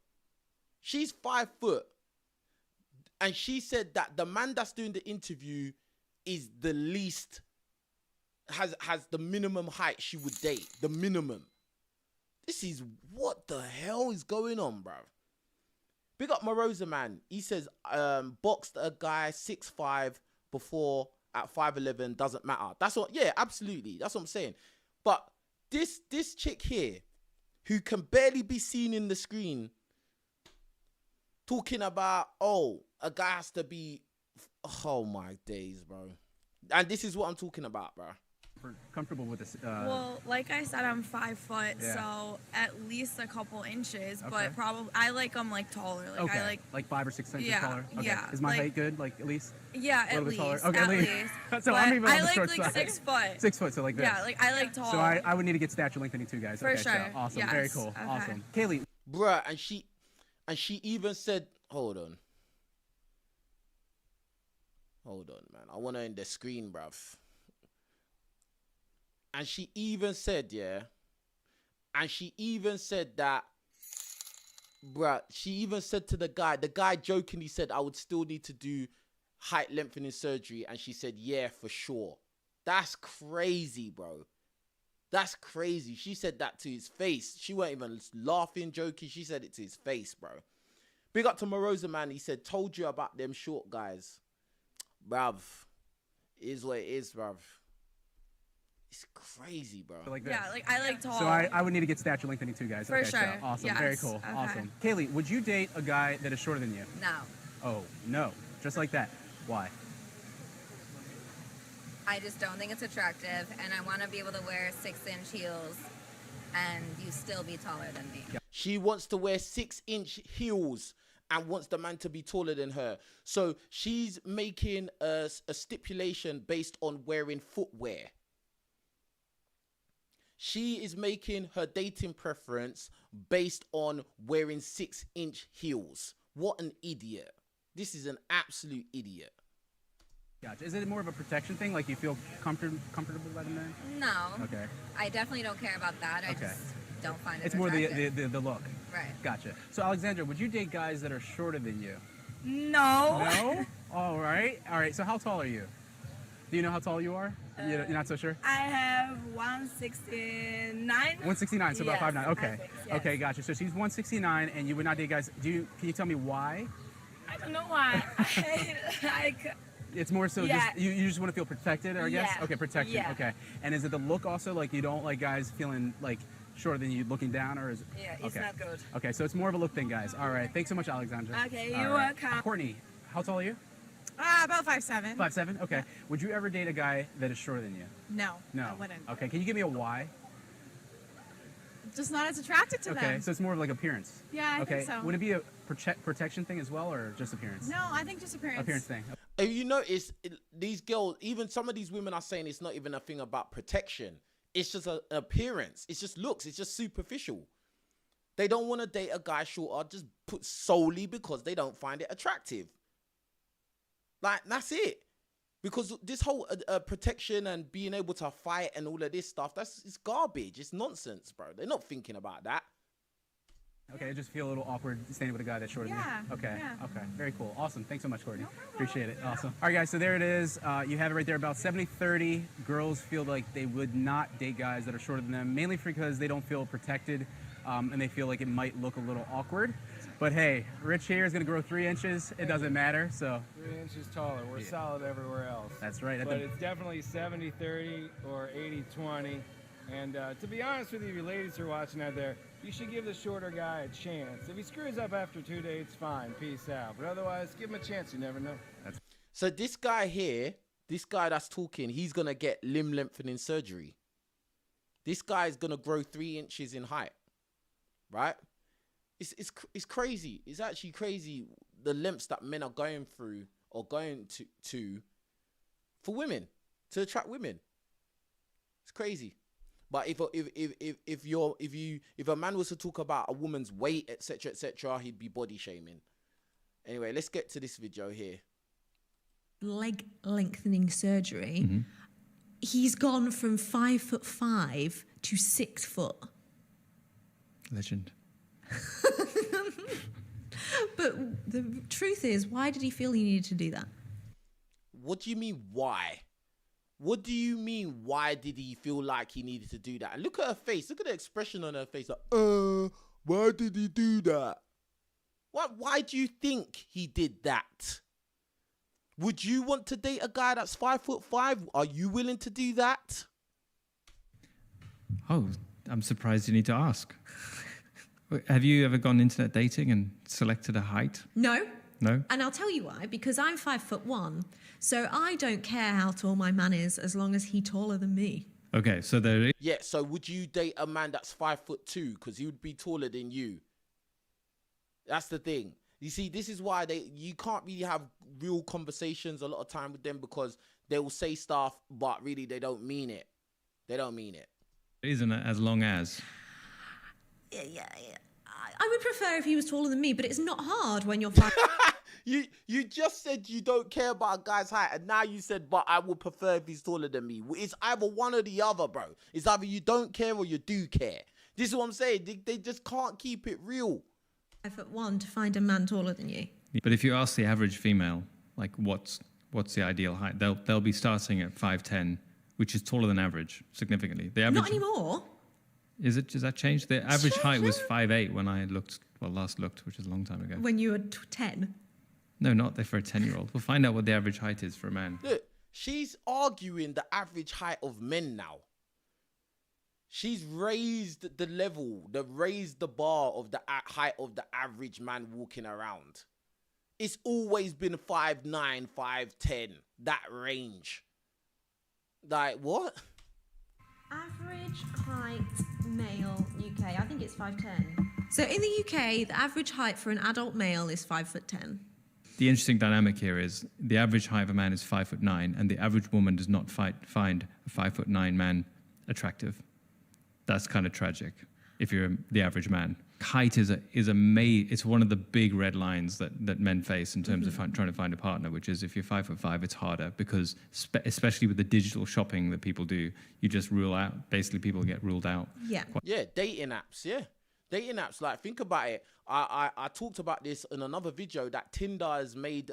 She's 5 foot. And she said that the man that's doing the interview is the least, has the minimum height she would date. The minimum. This is, what the hell is going on, bro? Big up Morosa, man. He says, boxed a guy 6'5" before at 5'11", doesn't matter. That's what, yeah, absolutely. That's what I'm saying. But this chick here, who can barely be seen in the screen, talking about, oh, a guy has to be, oh my days, bro. And this is what I'm talking about, bro.
Comfortable with this.
Well, like I said, I'm 5 foot,
Yeah.
so at least a couple inches.
Okay.
But probably I like them like taller. Like
Okay.
I like
5 or 6 inches
Yeah,
taller. Okay.
yeah,
Is my
like-
height good? Like at least.
yeah,
A
at
little bit
least.
taller. Okay,
at
at least.
least.
So
But
I'm even on
I
the
like
short
like
side.
6 foot.
6 foot, so like this.
Yeah, like I like tall.
So I would need to get stature lengthening too, guys.
For
okay,
sure,
So awesome. Very
yes,
cool.
okay.
Awesome. Kaylee.
Bruh, and she even said, hold on, man. I want her in the screen, bruv. And she even said, yeah. And she even said that, bruh, she even said to the guy jokingly said, I would still need to do height lengthening surgery. And she said, yeah, for sure. That's crazy, bro. That's crazy. She said that to his face. She weren't even laughing, joking. She said it to his face, bro. Big up to Morosa, man. He said, told you about them short guys. Bruv. It is what it is, bruv. It's crazy, bro.
Like this.
Yeah, like I like tall.
So I would need to get stature lengthening too, guys.
For
okay,
sure,
So awesome.
yes,
Very cool.
okay.
Awesome. Kaylee, would you date a guy that is shorter than you?
No,
Oh, no. Just like that. Why?
I just don't think it's attractive, and I want to be able to wear 6-inch heels and you still be taller than me.
She wants to wear 6-inch heels and wants the man to be taller than her. So she's making a stipulation based on wearing footwear. She is making her dating preference based on wearing 6-inch heels. What an idiot. This is an absolute idiot.
Gotcha. Is it more of a protection thing? Like you feel comfortable by the man?
No.
Okay.
I definitely don't care about that. I just don't find it
It's more the
attractive.
look.
Right.
Gotcha. So Alexandra, would you date guys that are shorter than you?
No.
No? All right. All right. So how tall are you? Do you know how tall you are? You're not so sure?
I have 169.
169, so about
Yes,
5'9". Okay.
I think, yes.
Okay, gotcha. So she's 169 and you would not date guys. Can you tell me why?
I don't know why.
It's more so just you just want to feel protected, I guess?
Yeah.
Okay, protection.
Yeah.
Okay. And is it the look also? Like you don't like guys feeling like shorter than you looking down, or is it?
Yeah, it's not good.
Okay, so it's more of a look thing, guys. All right. Thanks so much, Alexandra.
Okay,
All
you're
right.
welcome.
Courtney, how tall are you?
About 5'7".
5'7"? Okay. Would you ever date a guy that is shorter than you?
No.
No.
I wouldn't.
Okay. Can you give me a why?
Just not as attracted to
Okay,
them.
so it's more of like appearance.
Yeah, I
okay.
think so.
Would it be a protection thing as well, or just appearance?
No, I think just appearance.
Appearance thing.
You notice these girls, even some of these women are saying it's not even a thing about protection. It's just an appearance. It's just looks. It's just superficial. They don't want to date a guy shorter just put solely because they don't find it attractive. Like, that's it. Because this whole protection and being able to fight and all of this stuff, it's garbage. It's nonsense, bro. They're not thinking about that.
Okay, I just feel a little awkward standing with a guy that's shorter than me. Okay, okay. Very cool. Awesome. Thanks so much, Courtney. Appreciate it. Awesome. All right, guys, so there it is. You have it right there. About 70-30 girls feel like they would not date guys that are shorter than them, mainly because they don't feel protected and they feel like it might look a little awkward. But hey, Rich here is going to grow 3 inches. It doesn't matter, so.
3 inches taller. We're solid everywhere else.
That's right.
But it's definitely 70-30 or 80-20. And to be honest with you ladies who are watching out there, you should give the shorter guy a chance. If he screws up after 2 dates, fine, peace out. But otherwise, give him a chance. You never know.
So this guy here, this guy that's talking, he's going to get limb lengthening surgery. This guy is going to grow 3 inches in height, right? It's crazy. It's actually crazy the lengths that men are going through or going to for women, to attract women. It's crazy. But if a man was to talk about a woman's weight, etc., he'd be body shaming. Anyway, let's get to this video here.
Leg lengthening surgery. He's gone from 5'5" to 6 foot.
Legend.
But the truth is, why did he feel he needed to do that?
What do you mean, why? What do you mean, why did he feel like he needed to do that? And look at her face. Look at the expression on her face. Like, why did he do that? Why do you think he did that? Would you want to date a guy that's 5'5"? Are you willing to do that?
Oh, I'm surprised you need to ask. Have you ever gone internet dating and selected a height?
No.
No?
And I'll tell you why, because I'm 5'1", so I don't care how tall my man is as long as he's taller than me.
Okay, so there is...
Yeah, so would you date a man that's 5'2" because he would be taller than you? That's the thing. You see, this is why you can't really have real conversations a lot of time with them, because they will say stuff, but really they don't mean it. They don't mean it.
Isn't it as long as...
Yeah. I would prefer if he was taller than me, but it's not hard when you're 5.
You just said you don't care about a guy's height, and now you said, but I would prefer if he's taller than me. It's either one or the other, bro. It's either you don't care or you do care. This is what I'm saying. They just can't keep it real.
5'1" to find a man taller than you.
But if you ask the average female, like what's the ideal height, they'll be starting at 5'10", which is taller than average, significantly. The average...
Not anymore.
Does that change? The average height was 5'8" when I last looked, which is a long time ago.
When you were 10.
No, not for a 10-year-old. We'll find out what the average height is for a man.
Look, she's arguing the average height of men now. She's raised the level, raised the bar of the height of the average man walking around. It's always been 5'9", 5'10", that range. Like, what?
Average height male UK, I think it's 5'10". So in the UK, the average height for an adult male is 5'10".
The interesting dynamic here is the average height of a man is 5'9", and the average woman does not find a 5'9" man attractive. That's kind of tragic if you're the average man. Height it's one of the big red lines that men face in terms of trying to find a partner, which is if you're 5'5", it's harder because especially with the digital shopping that people do, you just rule out. Basically, people get ruled out.
Yeah.
Yeah, dating apps. Yeah, dating apps. Like, think about it. I talked about this in another video that Tinder has made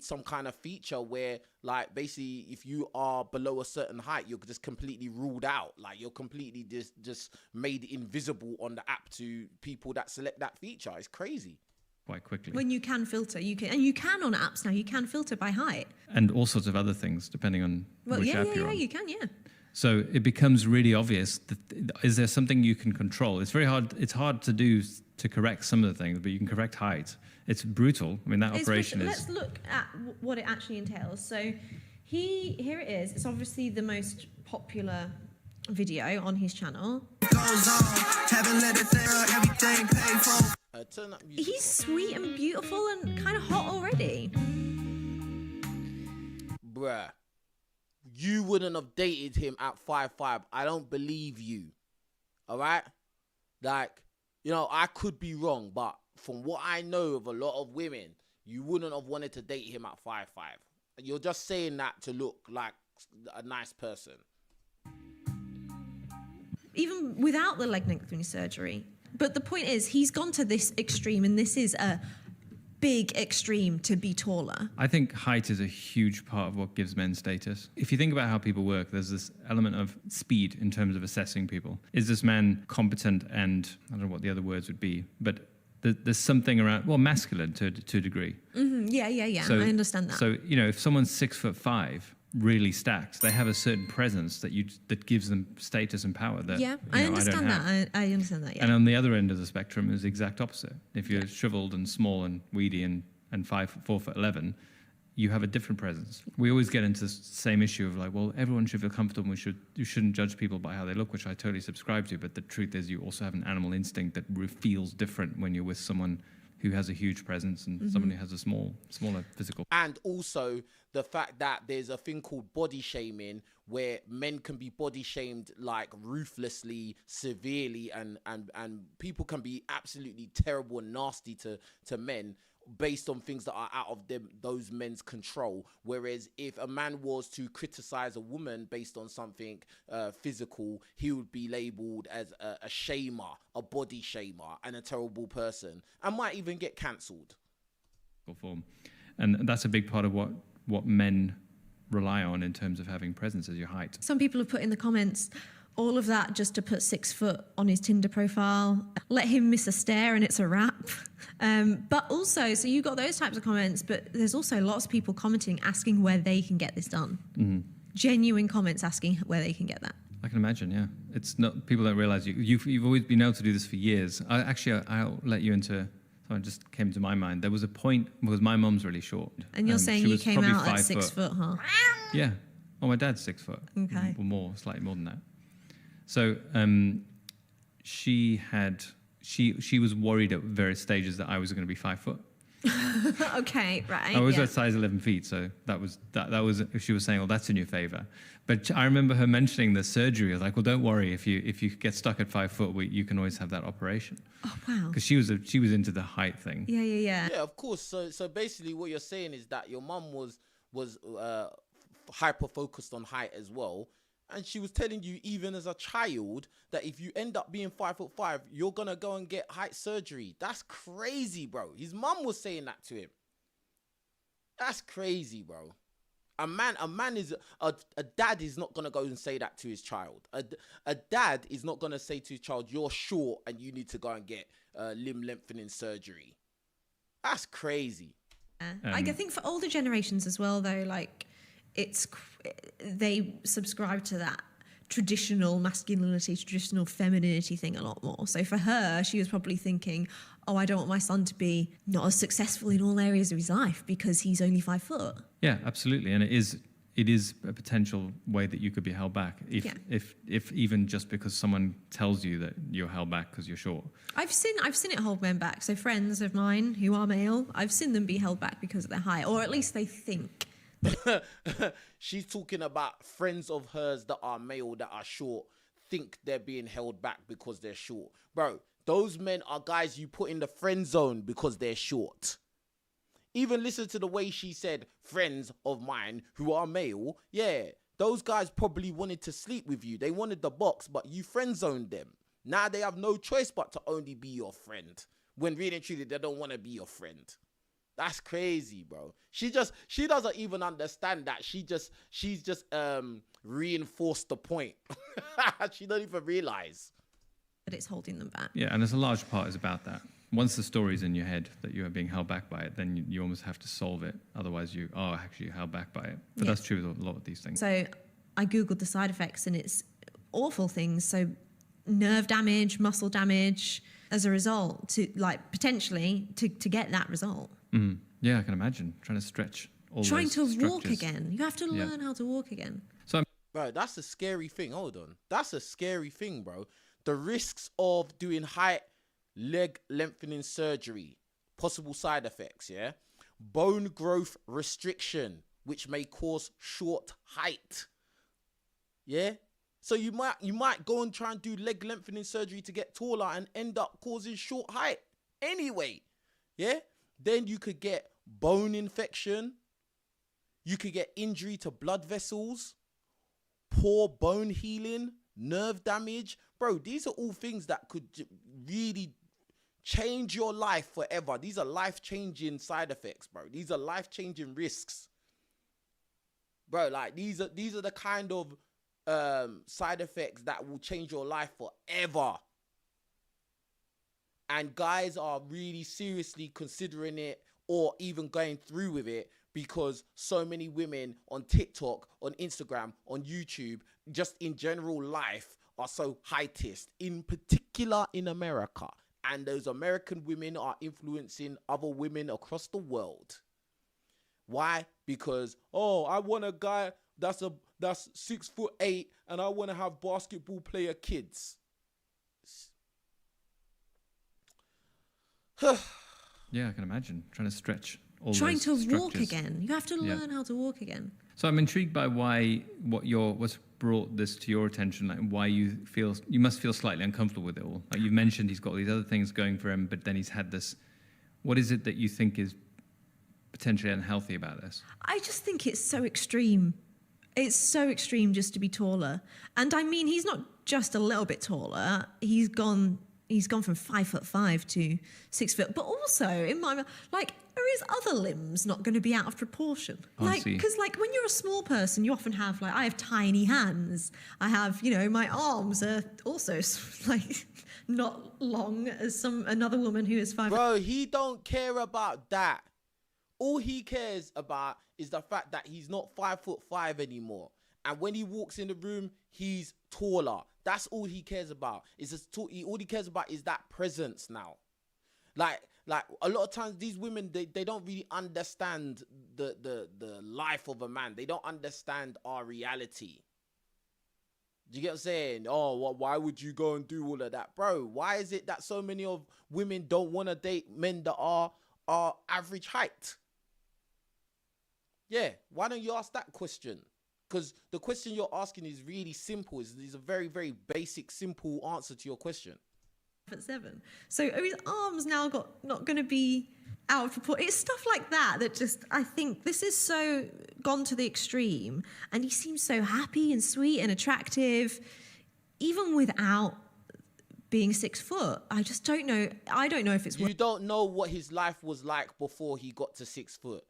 some kind of feature where, like, basically if you are below a certain height, you're just completely ruled out. Like, you're completely just made invisible on the app to people that select that feature. It's crazy.
Quite quickly.
When you can filter, you can on apps now, you can filter by height.
And all sorts of other things depending on which app you're on.
You can, yeah.
So it becomes really obvious that is there something you can control? It's very hard. It's hard to do to correct some of the things, but you can correct height. It's brutal. I mean, that operation is.
Let's look at what it actually entails. So here it is. It's obviously the most popular video on his channel. He's sweet and beautiful and kind of hot already.
Bruh. You wouldn't have dated him at 5'5". I don't believe you. All right? Like, you know, I could be wrong, but from what I know of a lot of women, you wouldn't have wanted to date him at 5'5". You're just saying that to look like a nice person.
Even without the leg lengthening surgery. But the point is, he's gone to this extreme, and this is a big extreme to be taller.
I think height is a huge part of what gives men status. If you think about how people work, there's this element of speed in terms of assessing people. Is this man competent and, I don't know what the other words would be, but there's something around, well, masculine to a degree.
Yeah. So, I understand that.
So, you know, if someone's 6'5", really stacked, they have a certain presence that gives them status and power that
I understand that. I understand that. Yeah.
And on the other end of the spectrum is the exact opposite. If you're shriveled and small and weedy and 4'11", you have a different presence. We always get into the same issue of like, well, everyone should feel comfortable. You shouldn't judge people by how they look, which I totally subscribe to. But the truth is, you also have an animal instinct that feels different when you're with someone who has a huge presence and someone who has a smaller physical.
And also the fact that there's a thing called body shaming where men can be body shamed like ruthlessly, severely, and people can be absolutely terrible and nasty to men based on things that are out of those men's control. Whereas if a man was to criticize a woman based on something physical, he would be labeled as a shamer, a body shamer, and a terrible person, and might even get cancelled.
Form. And that's a big part of what men rely on in terms of having presence as your height.
Some people have put in the comments, all of that just to put 6 foot on his Tinder profile. Let him miss a stare and it's a wrap. But also, so you got those types of comments, but there's also lots of people commenting, asking where they can get this done. Genuine comments asking where they can get that.
I can imagine, yeah. It's not, people don't realize you've always been able to do this for years. I'll let you into, something just came to my mind. There was a point, because my mum's really short.
And you're saying you came out at 6 foot, huh?
Yeah. Oh, my dad's 6 foot.
Okay.
Or more, slightly more than that. So she was worried at various stages that I was going to be 5 foot.
Okay, right.
I was at size 11 feet, so that was she was saying, well, that's in your favor. But I remember her mentioning the surgery. I was like, well, don't worry, if you get stuck at 5 foot, you can always have that operation.
Oh, wow.
Because she was into the height thing.
Yeah.
Yeah, of course. So basically what you're saying is that your mum was hyper focused on height as well. And she was telling you, even as a child, that if you end up being 5'5", you're gonna go and get height surgery. That's crazy, bro. His mum was saying that to him. That's crazy, bro. A dad is not gonna go and say that to his child. A dad is not gonna say to his child, "You're short and you need to go and get limb lengthening surgery." That's crazy.
I think for older generations as well, though, like, they subscribe to that traditional masculinity, traditional femininity thing a lot more. So for her, she was probably thinking, oh, I don't want my son to be not as successful in all areas of his life because he's only 5 foot.
Yeah, absolutely. And it is it is a potential way that you could be held back if even just because someone tells you that you're held back because you're short.
I've seen it hold men back. So friends of mine who are male, I've seen them be held back because of their height, or at least they think.
She's talking about friends of hers that are male that are short think they're being held back because they're short. Bro, those men are guys you put in the friend zone because they're short. Even listen to the way she said friends of mine who are male. Yeah, those guys probably wanted to sleep with you. They wanted the box, but you friend zoned them. Now they have no choice but to only be your friend. When really and truly they don't want to be your friend. That's crazy, bro. She doesn't even understand that. She's just reinforced the point. She don't even realize
that it's holding them back.
Yeah, and there's a large part is about that. Once the story's in your head that you are being held back by it, then you almost have to solve it. Otherwise, you are actually held back by it. But that's true with a lot of these things.
So I Googled the side effects and it's awful things. So nerve damage, muscle damage as a result to potentially to get that result.
Mm. Yeah, I can imagine. Trying to stretch all
Trying
those
to
structures.
walk again. You have to learn how to walk again.
So,
bro, that's a scary thing. Hold on. That's a scary thing, bro. The risks of doing leg lengthening surgery, possible side effects, yeah? Bone growth restriction, which may cause short height. Yeah? So you might go and try and do leg lengthening surgery to get taller and end up causing short height anyway. Yeah? Then you could get bone infection. You could get injury to blood vessels, poor bone healing, nerve damage. Bro, these are all things that could really change your life forever. These are life-changing side effects, bro. These are life-changing risks. Bro, like these are the kind of side effects that will change your life forever. And guys are really seriously considering it or even going through with it because so many women on TikTok, on Instagram, on YouTube, just in general life are so heightist, in particular in America. And those American women are influencing other women across the world. Why? Because, I want a guy that's 6'8" and I want to have basketball player kids.
yeah, I can imagine. Trying to stretch all
Trying
those
to
structures.
walk again. You have to learn how to walk again.
So I'm intrigued by what's brought this to your attention, like why you must feel slightly uncomfortable with it all. Like you mentioned, he's got these other things going for him, but then he's had this. What is it that you think is potentially unhealthy about this?
I just think it's so extreme. It's so extreme just to be taller. And I mean, he's not just a little bit taller. He's gone from 5'5" to 6 foot. But also, in my mind, are his other limbs not going to be out of proportion? Because when you're a small person, you often have I have tiny hands. I have, my arms are also not long as another woman who is 5'.
Bro, he don't care about that. All he cares about is the fact that he's not 5'5" anymore. And when he walks in the room, he's taller. That's all he cares about. All he cares about is that presence now. Like a lot of times these women, they don't really understand the life of a man. They don't understand our reality. Do you get what I'm saying? Why would you go and do all of that? Bro, why is it that so many of women don't want to date men that are average height? Yeah, why don't you ask that question? Because the question you're asking is really simple. It's a very, very basic, simple answer to your question.
7. So are his arms now not going to be out of proportion? It's stuff like that just, I think this is so gone to the extreme. And he seems so happy and sweet and attractive, even without being 6 foot. I just don't know. I don't know if it's...
You don't know what his life was like before he got to 6 foot.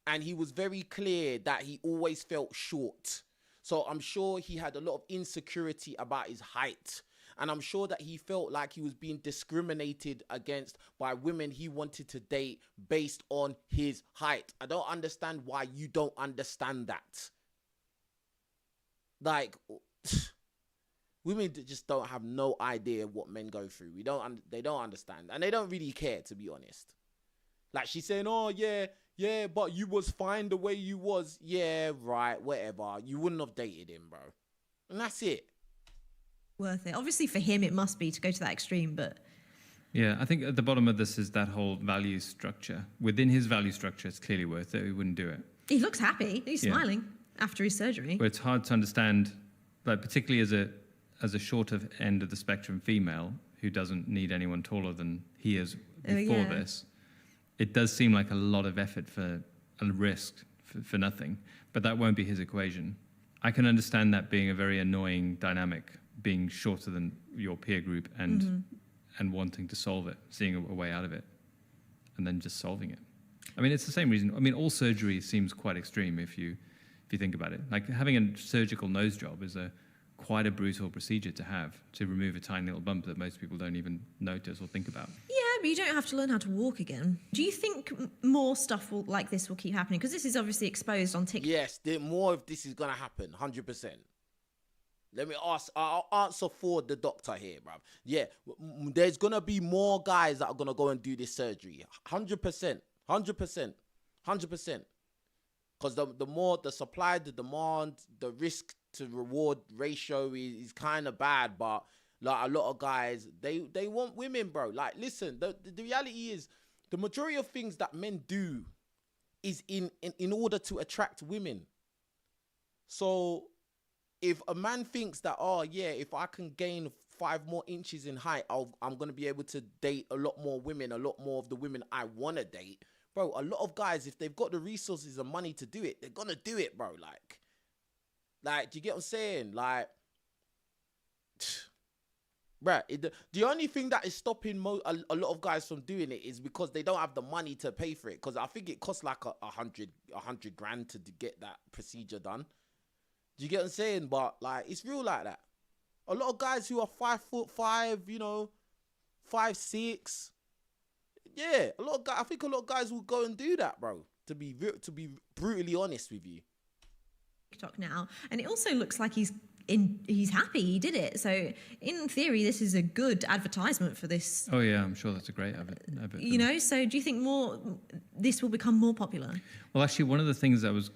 And he was very clear that he always felt short. So I'm sure he had a lot of insecurity about his height. And I'm sure that he felt like he was being discriminated against by women he wanted to date based on his height. I don't understand why you don't understand that. Women just don't have no idea what men go through. They don't understand. And they don't really care, to be honest. She's saying, yeah, but you was fine the way you was. Yeah, right, whatever. You wouldn't have dated him, bro. And that's it.
Worth it. Obviously, for him, it must be to go to that extreme, but
Yeah, I think at the bottom of this is that whole value structure. Within his value structure, it's clearly worth it. He wouldn't do it.
he looks happy. He's
Yeah.
smiling after his surgery.
But it's hard to understand, like particularly as a shorter end of the spectrum female who doesn't need anyone taller than he is before
yeah.
this. It does seem like a lot of effort for a risk for nothing, but that won't be his equation. I can understand that being a very annoying dynamic, being shorter than your peer group and wanting to solve it, seeing a way out of it, and then just solving it. I mean, it's the same reason. I mean, all surgery seems quite extreme if you think about it. Like having a surgical nose job is quite a brutal procedure to have, to remove a tiny little bump that most people don't even notice or think about.
Yeah, but you don't have to learn how to walk again. Do you think more stuff like this will keep happening? Because this is obviously exposed on TikTok.
Yes, more of this is gonna happen, 100%. Let me ask. I'll answer for the doctor here, bruv. Yeah, there's gonna be more guys that are gonna go and do this surgery. 100%, 100%, 100%. Because the more the supply, the demand, the risk to reward ratio is kind of bad. But like a lot of guys, they want women, bro. Like, listen, the reality is the majority of things that men do is in order to attract women. So if a man thinks that, oh yeah, if I can gain 5 more inches in height, I'm going to be able to date a lot more women, a lot more of the women I want to date. Bro, a lot of guys, if they've got the resources and money to do it, they're going to do it, bro. Like, do you get what I'm saying? Like, bro, the only thing that is stopping a lot of guys from doing it is because they don't have the money to pay for it. Because I think it costs like $100 grand to get that procedure done. Do you get what I'm saying? But like, it's real like that. A lot of guys who are 5'5", 5'6", yeah, a lot of guys. I think a lot of guys will go and do that, bro. To be brutally honest with you.
TikTok now, and it also looks like he's happy he did it. So in theory, this is a good advertisement for this.
Oh yeah, I'm sure that's a great advert.
You know, so do you think this will become more popular?
Well, actually, one of the things I was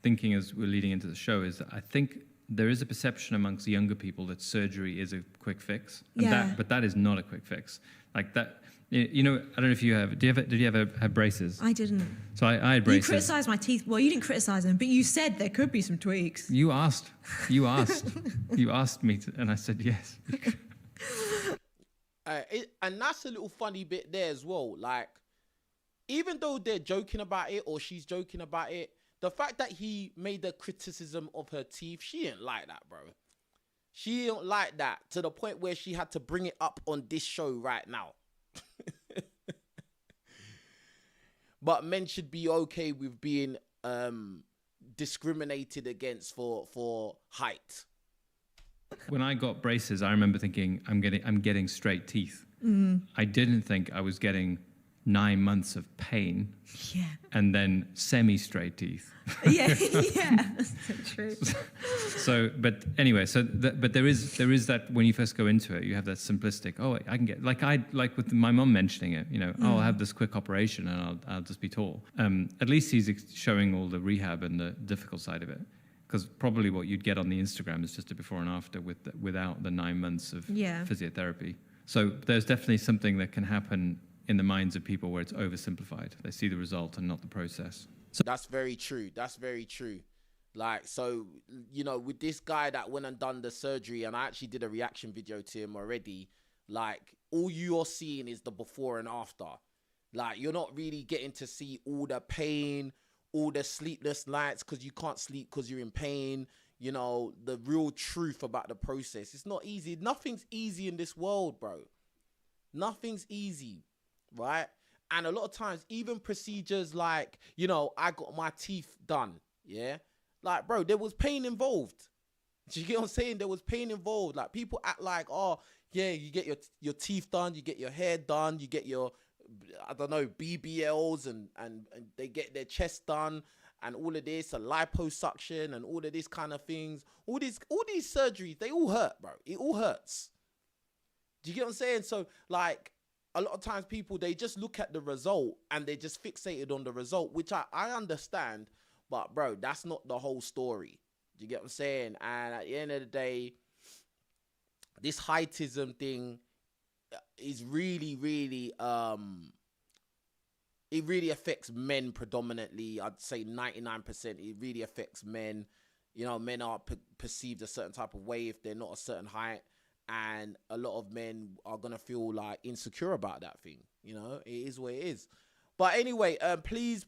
thinking as we're leading into the show is that I think there is a perception amongst younger people that surgery is a quick fix. And but that is not a quick fix. Like that, you know, I don't know if you have, did you ever have braces?
I didn't.
So I had braces.
You criticised my teeth. Well, you didn't criticise them, but you said there could be some tweaks.
You asked me to, and I said yes.
And that's a little funny bit there as well. Like, even though they're joking about it or she's joking about it, the fact that he made a criticism of her teeth, she didn't like that, bro. She didn't like that to the point where she had to bring it up on this show right now. But men should be okay with being discriminated against for height.
When I got braces, I remember thinking, I'm getting straight teeth. I didn't think I was getting 9 months of pain, and then semi-straight teeth.
That's so true.
So, but anyway, but there is that when you first go into it, you have that simplistic. Oh, I can get like with my mom mentioning it. You know, I'll have this quick operation and I'll just be tall. At least he's showing all the rehab and the difficult side of it, because probably what you'd get on the Instagram is just a before and after without the 9 months of physiotherapy. So there's definitely something that can happen in the minds of people where it's oversimplified. They see the result and not the process.
So that's very true. That's very true. Like, so, you know, with this guy that went and done the surgery, and I actually did a reaction video to him already, like, all you're seeing is the before and after. Like, you're not really getting to see all the pain, all the sleepless nights because you can't sleep because you're in pain, you know, the real truth about the process. It's not easy. Nothing's easy in this world, bro. Nothing's easy. Right? And a lot of times, even procedures like, you know, I got my teeth done. Yeah. Like, bro, there was pain involved. Do you get what I'm saying? There was pain involved. Like, people act like, oh, yeah, you get your teeth done, you get your hair done, you get your, I don't know, BBLs and they get their chest done and all of this, and liposuction and all of this kind of things. All these surgeries, they all hurt, bro. It all hurts. Do you get what I'm saying? So, like, a lot of times people, they just look at the result and they're just fixated on the result, which I understand, but bro, that's not the whole story. Do you get what I'm saying? And at the end of the day, this heightism thing is really, really, it really affects men predominantly. I'd say 99%. It really affects men. You know, men are perceived a certain type of way if they're not a certain height. And a lot of men are going to feel like insecure about that thing. You know, it is what it is. But anyway, please,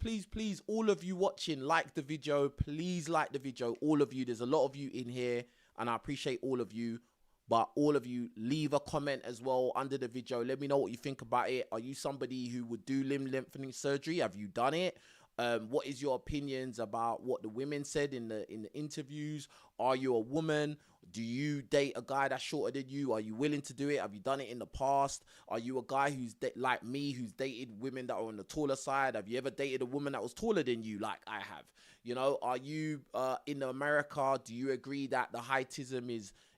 all of you watching, like the video. Please like the video. All of you. There's a lot of you in here, and I appreciate all of you. But all of you, leave a comment as well under the video. Let me know what you think about it. Are you somebody who would do limb lengthening surgery? Have you done it? What is your opinions about what the women said in the interviews? Are you a woman? Do you date a guy that's shorter than you? Are you willing to do it? Have you done it in the past? Are you a guy who's like me, who's dated women that are on the taller side? Have you ever dated a woman that was taller than you, like I have? You know, are you in America? Do you agree that the heightism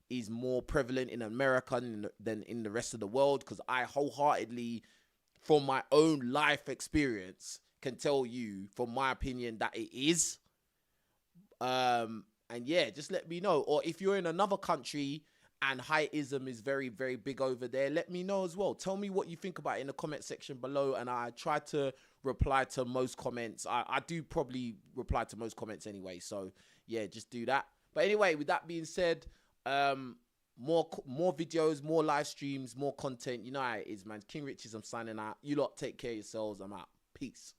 is more prevalent in America than in the rest of the world? Because I wholeheartedly, from my own life experience, can tell you, from my opinion, that it is. And yeah, just let me know. Or if you're in another country and heightism is very, very big over there, let me know as well. Tell me what you think about it in the comment section below, and I try to reply to most comments. I do probably reply to most comments anyway, so yeah, just do that. But anyway, with that being said, more videos, more live streams, more content. You know how it is, man. King Richez, I'm signing out. You lot take care of yourselves. I'm out. Peace.